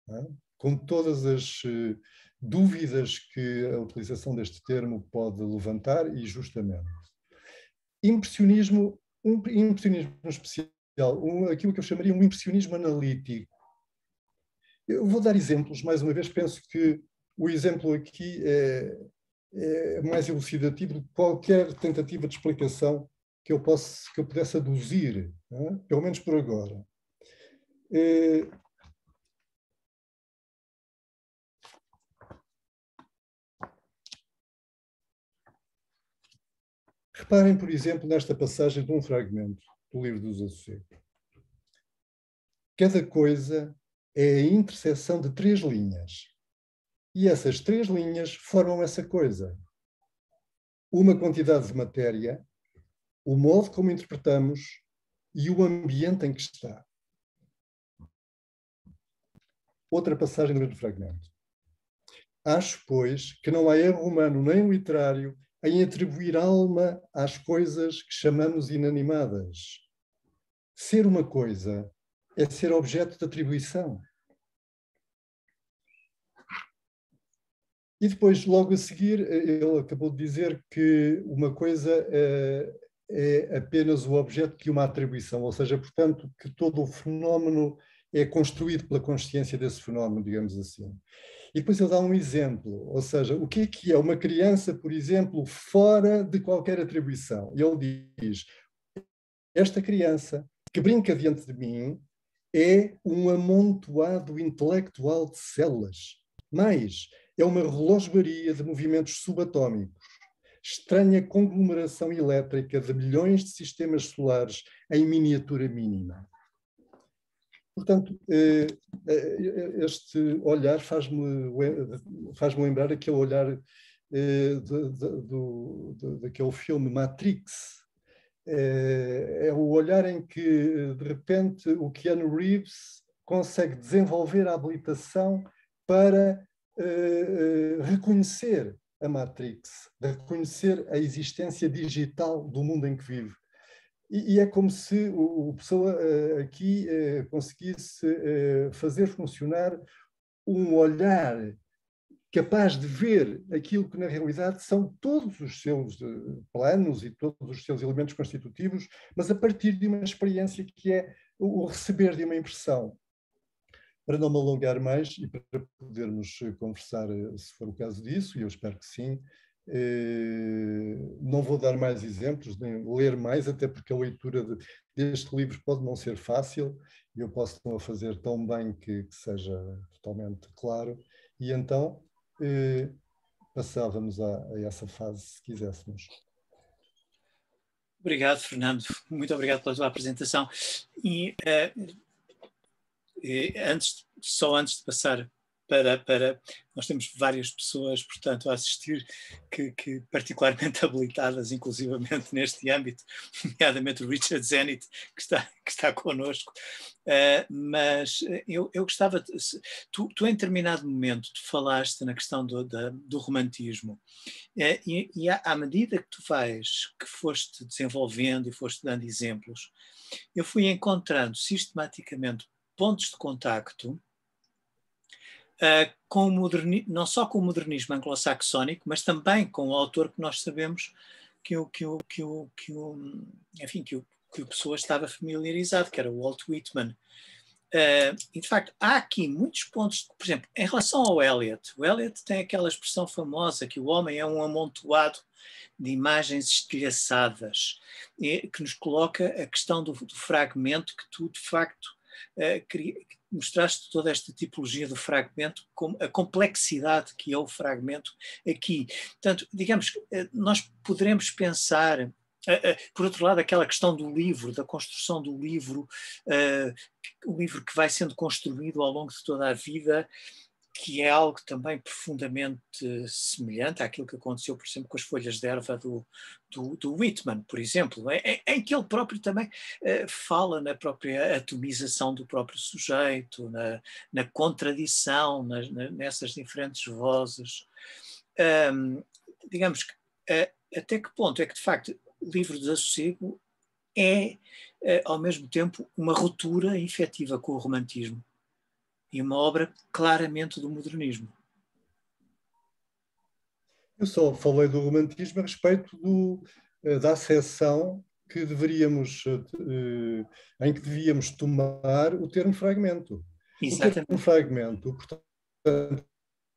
É? Com todas as dúvidas que a utilização deste termo pode levantar, e justamente. Impressionismo, um impressionismo especial, aquilo que eu chamaria um impressionismo analítico. Eu vou dar exemplos, mais uma vez, penso que o exemplo aqui é mais elucidativo do que qualquer tentativa de explicação que eu pudesse aduzir, pelo menos por agora. Reparem, por exemplo, nesta passagem de um fragmento do livro do desassossego. Cada coisa é a interseção de 3 linhas. E essas 3 linhas formam essa coisa. Uma quantidade de matéria, o modo como interpretamos e o ambiente em que está. Outra passagem do mesmo fragmento. Acho, pois, que não há erro humano nem literário em atribuir alma às coisas que chamamos inanimadas. Ser uma coisa é ser objeto de atribuição. E depois, logo a seguir, ele acabou de dizer que uma coisa é apenas o objeto de uma atribuição, ou seja, portanto, que todo o fenómeno é construído pela consciência desse fenómeno, digamos assim. E depois ele dá um exemplo, ou seja, o que é uma criança, por exemplo, fora de qualquer atribuição? E ele diz, esta criança que brinca diante de mim é um amontoado intelectual de células. Mais, é uma relojoaria de movimentos subatómicos, estranha conglomeração elétrica de milhões de sistemas solares em miniatura mínima. Portanto, este olhar faz-me lembrar aquele olhar daquele filme Matrix. É o olhar em que, de repente, o Keanu Reeves consegue desenvolver a habilitação para reconhecer a Matrix, de reconhecer a existência digital do mundo em que vive. E é como se o pessoa aqui conseguisse fazer funcionar um olhar capaz de ver aquilo que na realidade são todos os seus planos e todos os seus elementos constitutivos, mas a partir de uma experiência que é o receber de uma impressão. Para não me alongar mais e para podermos conversar, se for o caso disso, e eu espero que sim, não vou dar mais exemplos, nem ler mais, até porque a leitura deste livro pode não ser fácil, e eu posso não a fazer tão bem que seja totalmente claro, e então passávamos a essa fase, se quiséssemos. Obrigado, Fernando. Muito obrigado pela tua apresentação. E antes de passar para nós temos várias pessoas, portanto, a assistir que particularmente habilitadas, inclusivamente neste âmbito, nomeadamente o Richard Zenit, que está connosco. Mas eu gostava, tu em determinado momento, tu falaste na questão do romantismo, e à medida que que foste desenvolvendo e foste dando exemplos, eu fui encontrando sistematicamente pontos de contacto não só com o modernismo anglo-saxónico, mas também com o autor que nós sabemos que o Pessoa estava familiarizado, que era o Walt Whitman. E de facto, há aqui muitos pontos, por exemplo, em relação ao Eliot. O Eliot tem aquela expressão famosa que o homem é um amontoado de imagens estilhaçadas, que nos coloca a questão do fragmento que tu, de facto, mostraste toda esta tipologia do fragmento, com a complexidade que é o fragmento aqui. Portanto, digamos que nós poderemos pensar, por outro lado, aquela questão do livro, da construção do livro, o livro que vai sendo construído ao longo de toda a vida, que é algo também profundamente semelhante àquilo que aconteceu, por exemplo, com as folhas de erva do Whitman, por exemplo, em que ele próprio também fala na própria atomização do próprio sujeito, na contradição, nessas diferentes vozes. Digamos que até que ponto é que, de facto, o livro do Desassossego é, ao mesmo tempo, uma ruptura efetiva com o romantismo e uma obra claramente do modernismo. Eu só falei do romantismo a respeito da acessão que em que devíamos tomar o termo fragmento. Exatamente. O termo fragmento, portanto,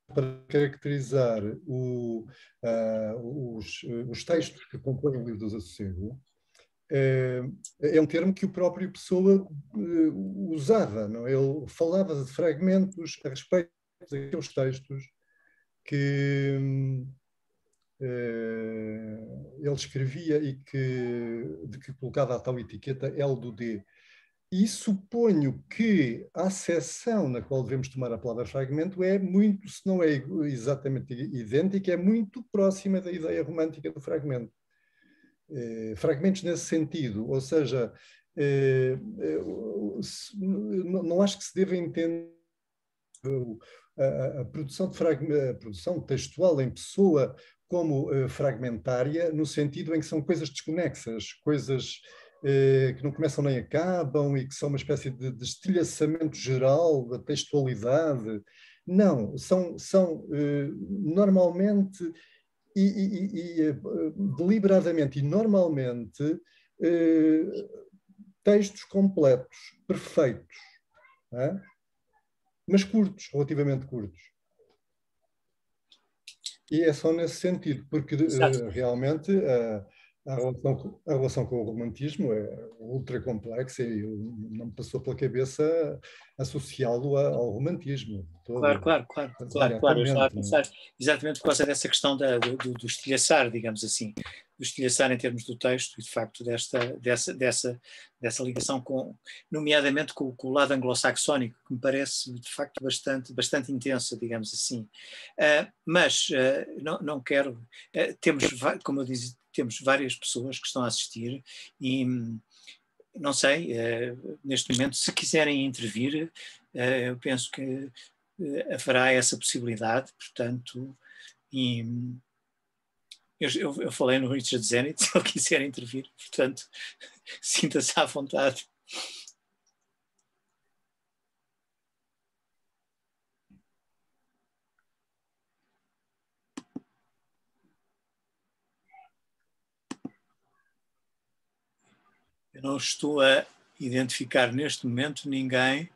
para caracterizar os textos que compõem o livro do Desassossego, é um termo que o próprio Pessoa usava, não? Ele falava de fragmentos a respeito daqueles textos que ele escrevia e de que colocava a tal etiqueta L do D. E suponho que a acessão na qual devemos tomar a palavra fragmento é muito, se não é exatamente idêntica, é muito próxima da ideia romântica do fragmento. Fragmentos nesse sentido, ou seja, não acho que se deva entender a produção textual em Pessoa como fragmentária, no sentido em que são coisas desconexas, coisas que não começam nem acabam e que são uma espécie de estilhaçamento geral da textualidade. Não, são normalmente e deliberadamente e normalmente textos completos, perfeitos, mas curtos, relativamente curtos. E é só nesse sentido, porque realmente a relação com o romantismo é ultra complexa e não me passou pela cabeça associá-lo ao romantismo. Claro. Eu estava a pensar exatamente por causa dessa questão do estilhaçar, digamos assim, do estilhaçar em termos do texto e, de facto, dessa ligação, nomeadamente com o lado anglo-saxónico, que me parece, de facto, bastante intensa, digamos assim. Mas não quero... como eu disse, temos várias pessoas que estão a assistir e... Não sei, neste momento, se quiserem intervir, eu penso que haverá essa possibilidade, portanto, e eu falei no Richard Zenit, se ele quiser intervir, portanto, sinta-se à vontade. não estou a identificar neste momento ninguém.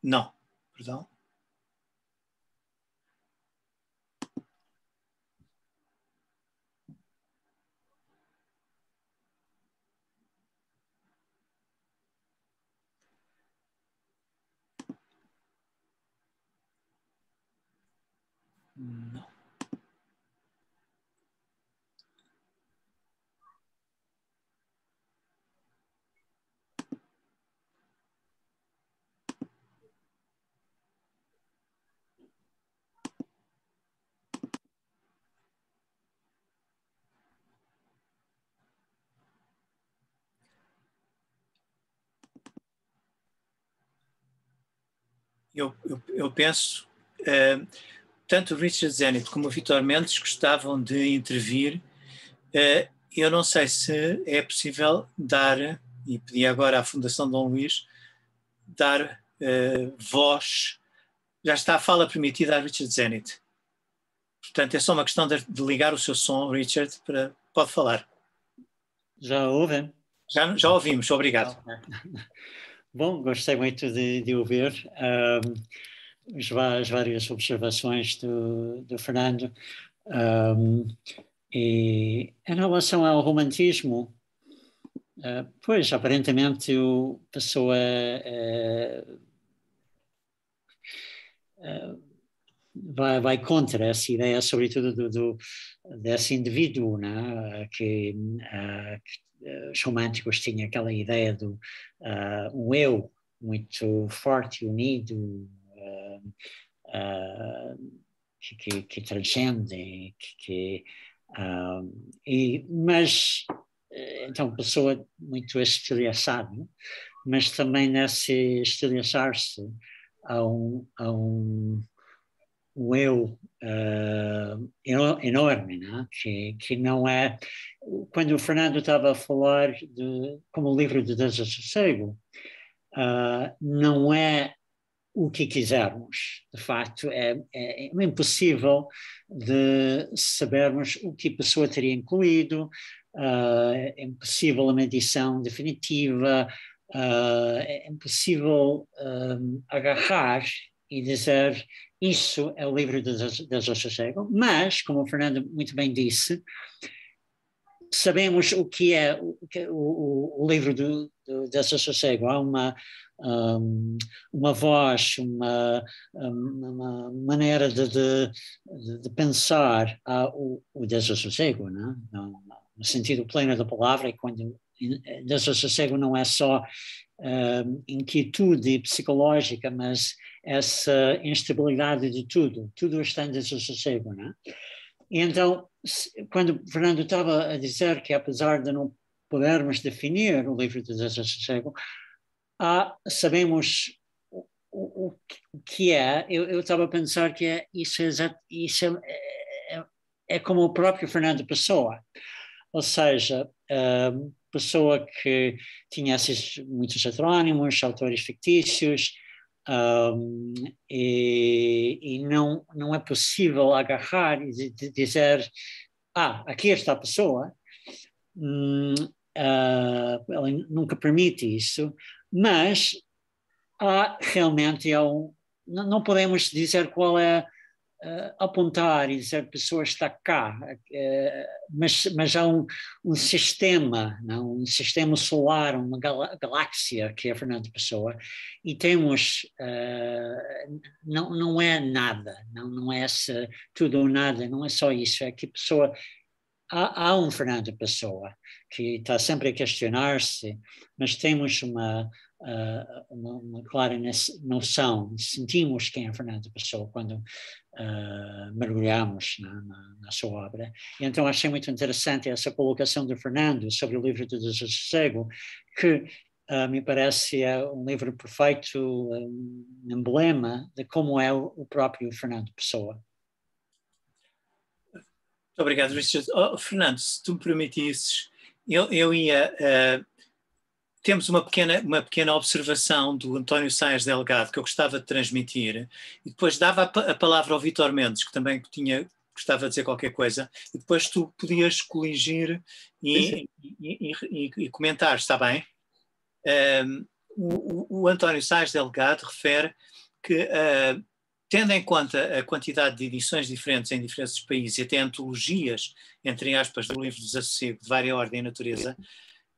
Não, perdão. Não. Eu penso, tanto o Richard Zenit como o Vítor Mendes gostavam de intervir. Eu não sei se é possível dar, e pedi agora à Fundação Dom Luís, dar voz. Já está a fala permitida a Richard Zenit. Portanto, é só uma questão de ligar o seu som, Richard, pode falar. Já ouvem? Já ouvimos, obrigado. Bom, gostei muito de ouvir as várias observações do Fernando. E em relação ao romantismo, pois, aparentemente a pessoa vai contra essa ideia, sobretudo desse indivíduo, né? Que os românticos tinham aquela ideia do um eu muito forte, unido, que transcende, mas então pessoa muito estilhaçada, mas também nesse estilhaçar-se a um eu enorme, né? Que não é. Quando o Fernando estava a falar como o livro de Desassossego, não é o que quisermos. De facto, é impossível de sabermos o que a pessoa teria incluído, é impossível a medição definitiva, é impossível agarrar e dizer isso é o livro de Desassossego, mas, como o Fernando muito bem disse, sabemos o que é o livro do Desassossego. Há uma voz, uma maneira de pensar o desassossego, né? No sentido pleno da palavra, e quando desassossego não é só inquietude psicológica, mas essa instabilidade de tudo está em desassossego, né? E então, quando o Fernando estava a dizer que apesar de não podermos definir o livro de Desassossego, sabemos o que é. Eu estava a pensar que isso é como o próprio Fernando Pessoa, ou seja, pessoa que tinha muitos heterónimos, autores fictícios, e não é possível agarrar e dizer aqui está a pessoa. Ela nunca permite isso, mas realmente não podemos dizer qual é, apontar e dizer que a pessoa está cá, mas há um sistema, não? Um sistema solar, uma galáxia que é Fernando Pessoa, e temos, não é nada, não é tudo ou nada, não é só isso, é que a pessoa, há um Fernando Pessoa que está sempre a questionar-se, mas temos uma clara noção, sentimos quem é Fernando Pessoa quando mergulhamos na sua obra. E então achei muito interessante essa colocação do Fernando sobre o livro do Desassossego, que me parece um livro perfeito, um emblema de como é o próprio Fernando Pessoa. Muito obrigado, Richard. Fernando, se tu me permitisses, eu ia... temos uma pequena observação do António Sainz Delgado que eu gostava de transmitir, e depois dava a palavra ao Vítor Mendes, que também gostava de dizer qualquer coisa, e depois tu podias coligir e comentar, está bem? O António Sáenz Delgado refere que, tendo em conta a quantidade de edições diferentes em diferentes países e até antologias, entre aspas, do livro Desassossego, de vária ordem e natureza,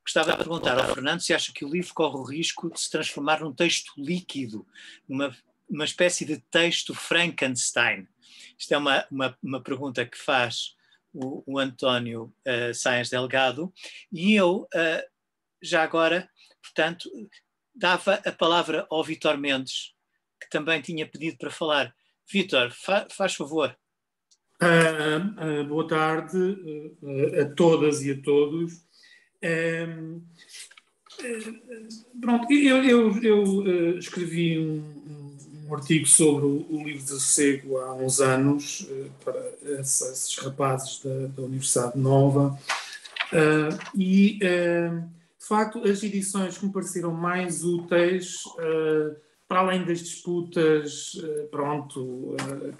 gostava de perguntar ao Fernando se acha que o livro corre o risco de se transformar num texto líquido, uma espécie de texto Frankenstein. Isto é uma pergunta que faz o António Sáenz Delgado, e eu, já agora, portanto, dava a palavra ao Vítor Mendes, que também tinha pedido para falar. Vítor, faz favor. Boa tarde a todas e a todos. Pronto, eu escrevi um artigo sobre o livro Desassossego há uns anos para esses rapazes da Universidade Nova, e de facto as edições que me pareceram mais úteis, para além das disputas,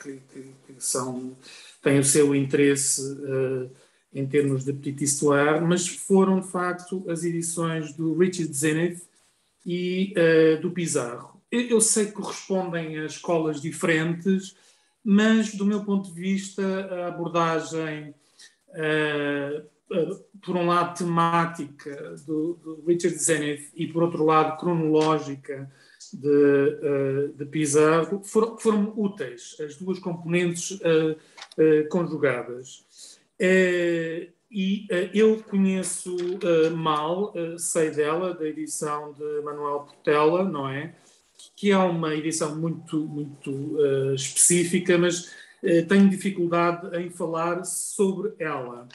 que têm o seu interesse em termos de petite histoire, mas foram de facto as edições do Richard Zenith e do Pizarro. Eu sei que correspondem a escolas diferentes, mas do meu ponto de vista a abordagem, por um lado temática do Richard Zenith e por outro lado cronológica de Pizarro, foram úteis, as duas componentes conjugadas. Eu conheço mal, sei dela, da edição de Manuel Portela, não é? Que é uma edição muito específica, mas tenho dificuldade em falar sobre ela.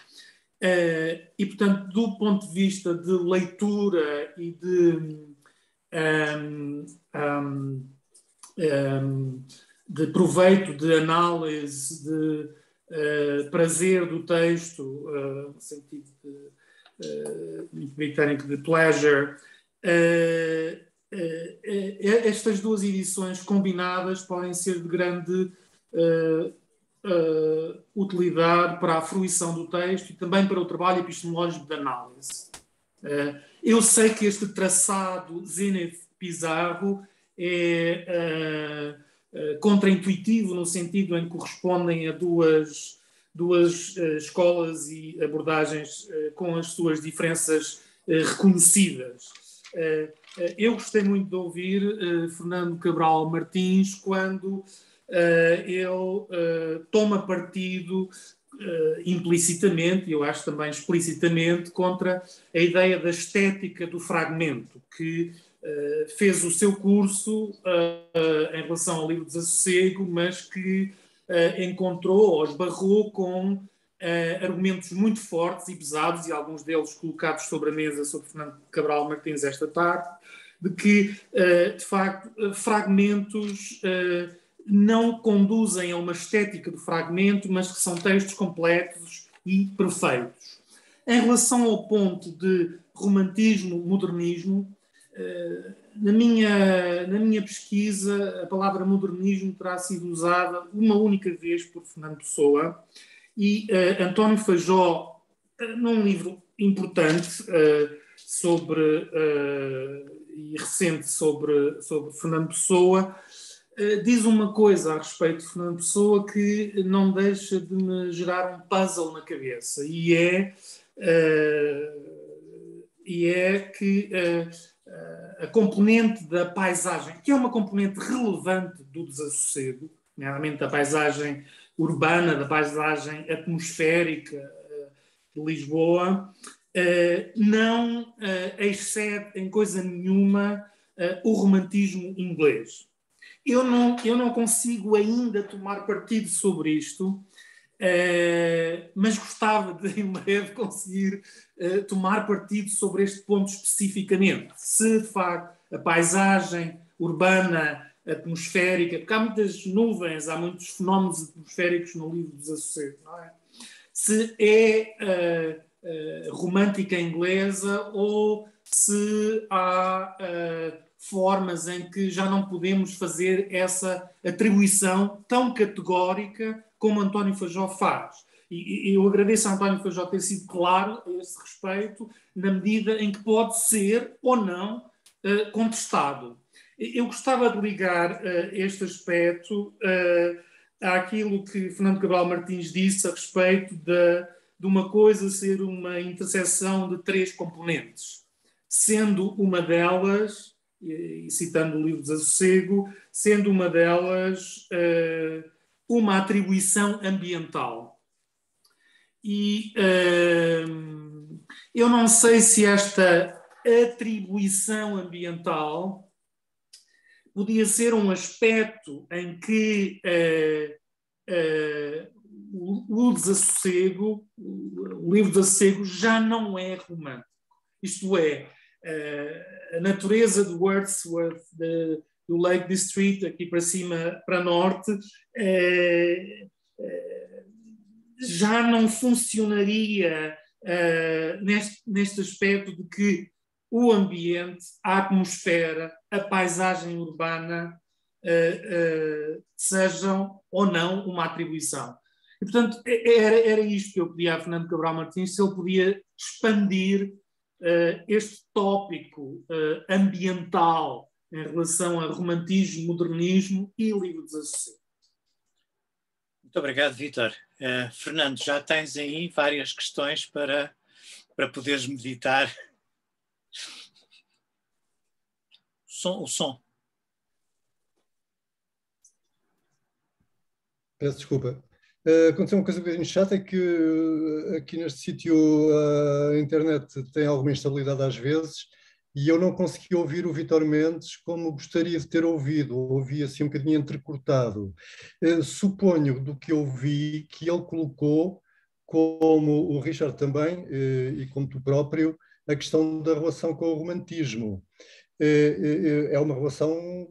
E, portanto, do ponto de vista de leitura e de proveito, de análise, de prazer do texto, no sentido britânico de pleasure, estas duas edições combinadas podem ser de grande utilidade para a fruição do texto e também para o trabalho epistemológico de análise. Eu sei que este traçado Zenith-Pizarro é contraintuitivo, no sentido em que correspondem a duas escolas e abordagens com as suas diferenças reconhecidas. Eu gostei muito de ouvir Fernando Cabral Martins quando ele toma partido implicitamente, e eu acho também explicitamente, contra a ideia da estética do fragmento, que fez o seu curso em relação ao livro Desassossego, mas que encontrou ou esbarrou com argumentos muito fortes e pesados, e alguns deles colocados sobre a mesa sobre Fernando Cabral Martins esta tarde, de que, de facto, fragmentos não conduzem a uma estética do fragmento, mas que são textos completos e perfeitos. Em relação ao ponto de romantismo-modernismo, na minha pesquisa, a palavra modernismo terá sido usada uma única vez por Fernando Pessoa, e António Feijó, num livro importante e recente sobre Fernando Pessoa, diz uma coisa a respeito de Fernando Pessoa que não deixa de me gerar um puzzle na cabeça, e é que a componente da paisagem, que é uma componente relevante do Desassossego, nomeadamente da paisagem urbana, da paisagem atmosférica de Lisboa, não excede em coisa nenhuma o romantismo inglês. Eu não consigo ainda tomar partido sobre isto, mas gostava de, em breve, conseguir tomar partido sobre este ponto especificamente. Se, de facto, a paisagem urbana, atmosférica, porque há muitas nuvens, há muitos fenómenos atmosféricos no livro dos Desassossego, não é? Se é romântica inglesa ou se há formas em que já não podemos fazer essa atribuição tão categórica como António Feijó faz. E eu agradeço a António Feijó ter sido claro a esse respeito, na medida em que pode ser ou não contestado. Eu gostava de ligar este aspecto àquilo que Fernando Cabral Martins disse a respeito de uma coisa ser uma interseção de 3 componentes, sendo uma delas, e citando o livro Desassossego, sendo uma delas uma atribuição ambiental. E eu não sei se esta atribuição ambiental podia ser um aspecto em que o Desassossego, o livro Desassossego, já não é romântico. Isto é, a natureza do Wordsworth, do Lake District, aqui para cima, para norte, já não funcionaria neste aspecto de que o ambiente, a atmosfera, a paisagem urbana sejam ou não uma atribuição. E, portanto, era isto que eu pedia a Fernando Cabral Martins, se ele podia expandir este tópico ambiental em relação a romantismo, modernismo e livro Desassossego. Muito obrigado, Vítor. Fernando, já tens aí várias questões para poderes meditar. O som. Peço desculpa. Aconteceu uma coisa um bocadinho chata, é que aqui neste sítio a internet tem alguma instabilidade às vezes e eu não consegui ouvir o Vítor Mendes como gostaria de ter ouvido, ouvi assim um bocadinho entrecortado. Suponho do que eu vi que ele colocou, como o Richard também, e como tu próprio, a questão da relação com o romantismo. É uma relação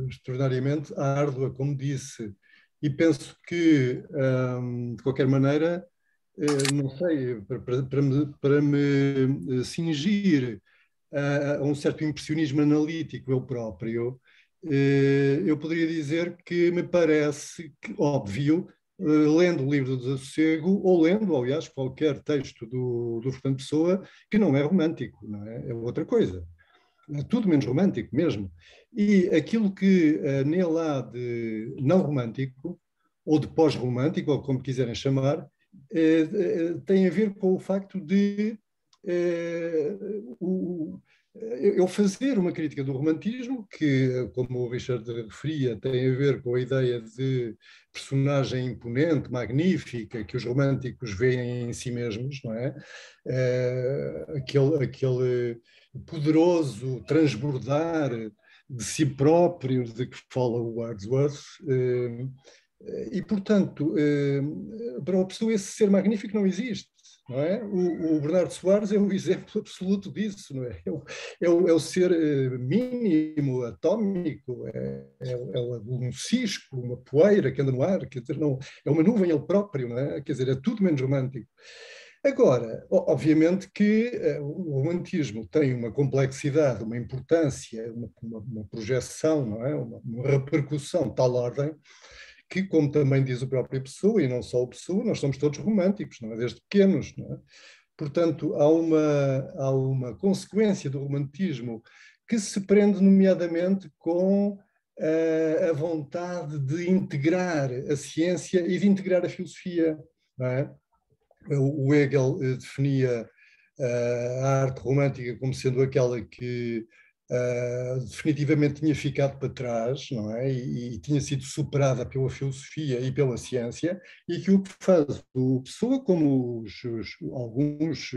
extraordinariamente árdua, como disse, e penso que, de qualquer maneira, não sei, para me cingir a um certo impressionismo analítico eu próprio, eu poderia dizer que me parece que, óbvio, lendo o livro do Desassossego, ou lendo, aliás, qualquer texto do Fernando Pessoa, que não é romântico, não é? É outra coisa. É tudo menos romântico mesmo. E aquilo que nele há de não romântico, ou de pós-romântico, ou como quiserem chamar, tem a ver com o facto de eu fazer uma crítica do romantismo, que, como o Richard referia, tem a ver com a ideia de personagem imponente, magnífica, que os românticos veem em si mesmos, não é? Aquele poderoso transbordar de si próprio de que fala o Wordsworth. E, portanto, para uma pessoa esse ser magnífico não existe. Não é? O Bernardo Soares é um exemplo absoluto disso, não é? É o ser mínimo, atómico, é um cisco, uma poeira que anda no ar, quer dizer, não, é uma nuvem ele próprio, não é? Quer dizer, é tudo menos romântico. Agora, obviamente que o romantismo tem uma complexidade, uma importância, uma projeção, não é? Uma repercussão de tal ordem, que, como também diz o próprio Pessoa, e não só o Pessoa, nós somos todos românticos, não é? Desde pequenos, não é? Portanto, há uma consequência do romantismo que se prende nomeadamente com a vontade de integrar a ciência e de integrar a filosofia, não é? O Hegel definia a arte romântica como sendo aquela que definitivamente tinha ficado para trás, não é? E tinha sido superada pela filosofia e pela ciência, e que o que faz o Pessoa, como alguns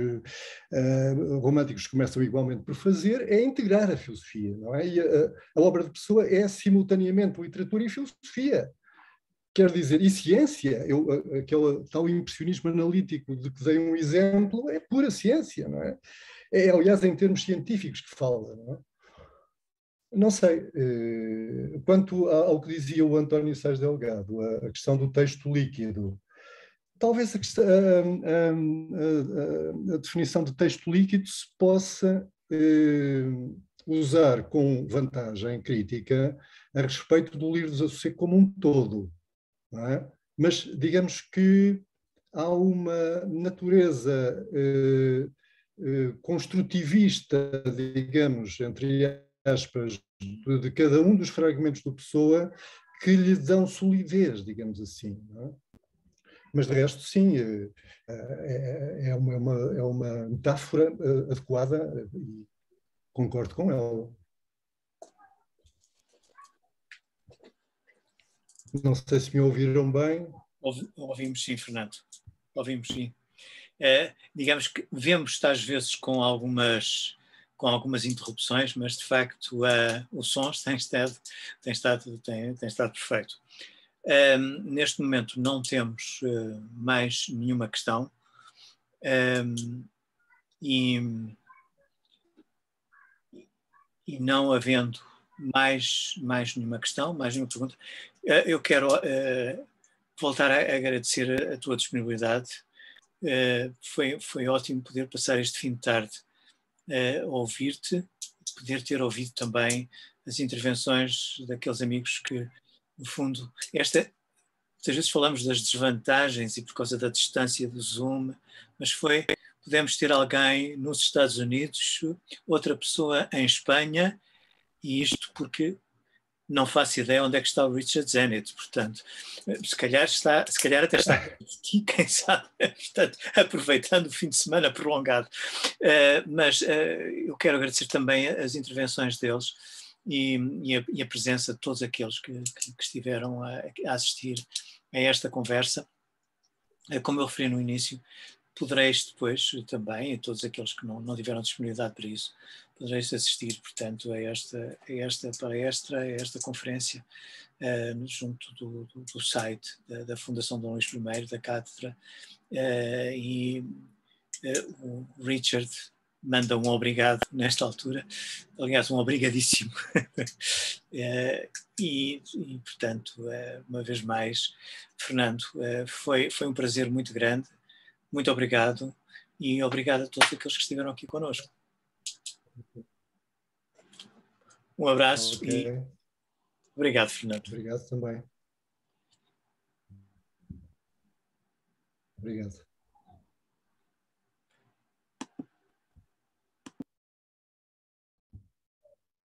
românticos começam igualmente por fazer, é integrar a filosofia, não é? E a obra de Pessoa é simultaneamente literatura e filosofia. Quer dizer, e ciência, aquele tal impressionismo analítico de que dei um exemplo, é pura ciência, não é? É, aliás, em termos científicos que fala, não é? Não sei. Quanto ao que dizia o António Sais Delgado, a questão do texto líquido, talvez a definição de texto líquido se possa usar com vantagem crítica a respeito do livro Desassossego como um todo. Não é? mas digamos que há uma natureza construtivista, digamos, entre aspas, de cada um dos fragmentos do Pessoa que lhe dão solidez, digamos assim. Não é? Mas de resto, sim, é uma metáfora adequada e concordo com ela. Não sei se me ouviram bem. Ouvimos sim, Fernando. Ouvimos sim. Digamos que vemos às vezes com algumas interrupções, mas de facto o som tem estado perfeito. Neste momento não temos mais nenhuma questão e não havendo mais nenhuma questão, mais nenhuma pergunta, eu quero voltar a agradecer a tua disponibilidade. Foi ótimo poder passar este fim de tarde a ouvir-te, poder ter ouvido também as intervenções daqueles amigos que, no fundo, muitas vezes falamos das desvantagens e por causa da distância do Zoom, mas pudemos ter alguém nos Estados Unidos, outra pessoa em Espanha, e isto porque não faço ideia onde é que está o Richard Zenit, portanto, se calhar até está aqui, quem sabe, portanto, aproveitando o fim de semana prolongado. Mas eu quero agradecer também as intervenções deles e a presença de todos aqueles que estiveram a assistir a esta conversa. Como eu referi no início, podereis depois também, e todos aqueles que não tiveram disponibilidade para isso, podereis assistir, portanto, a esta conferência junto do site da Fundação Dom Luís I, da Cátedra, e o Richard manda um obrigado nesta altura, aliás, um obrigadíssimo. E, portanto, uma vez mais, Fernando, foi um prazer muito grande. Muito obrigado e obrigado a todos aqueles que estiveram aqui connosco. Um abraço e obrigado, Fernando. Obrigado também. Obrigado.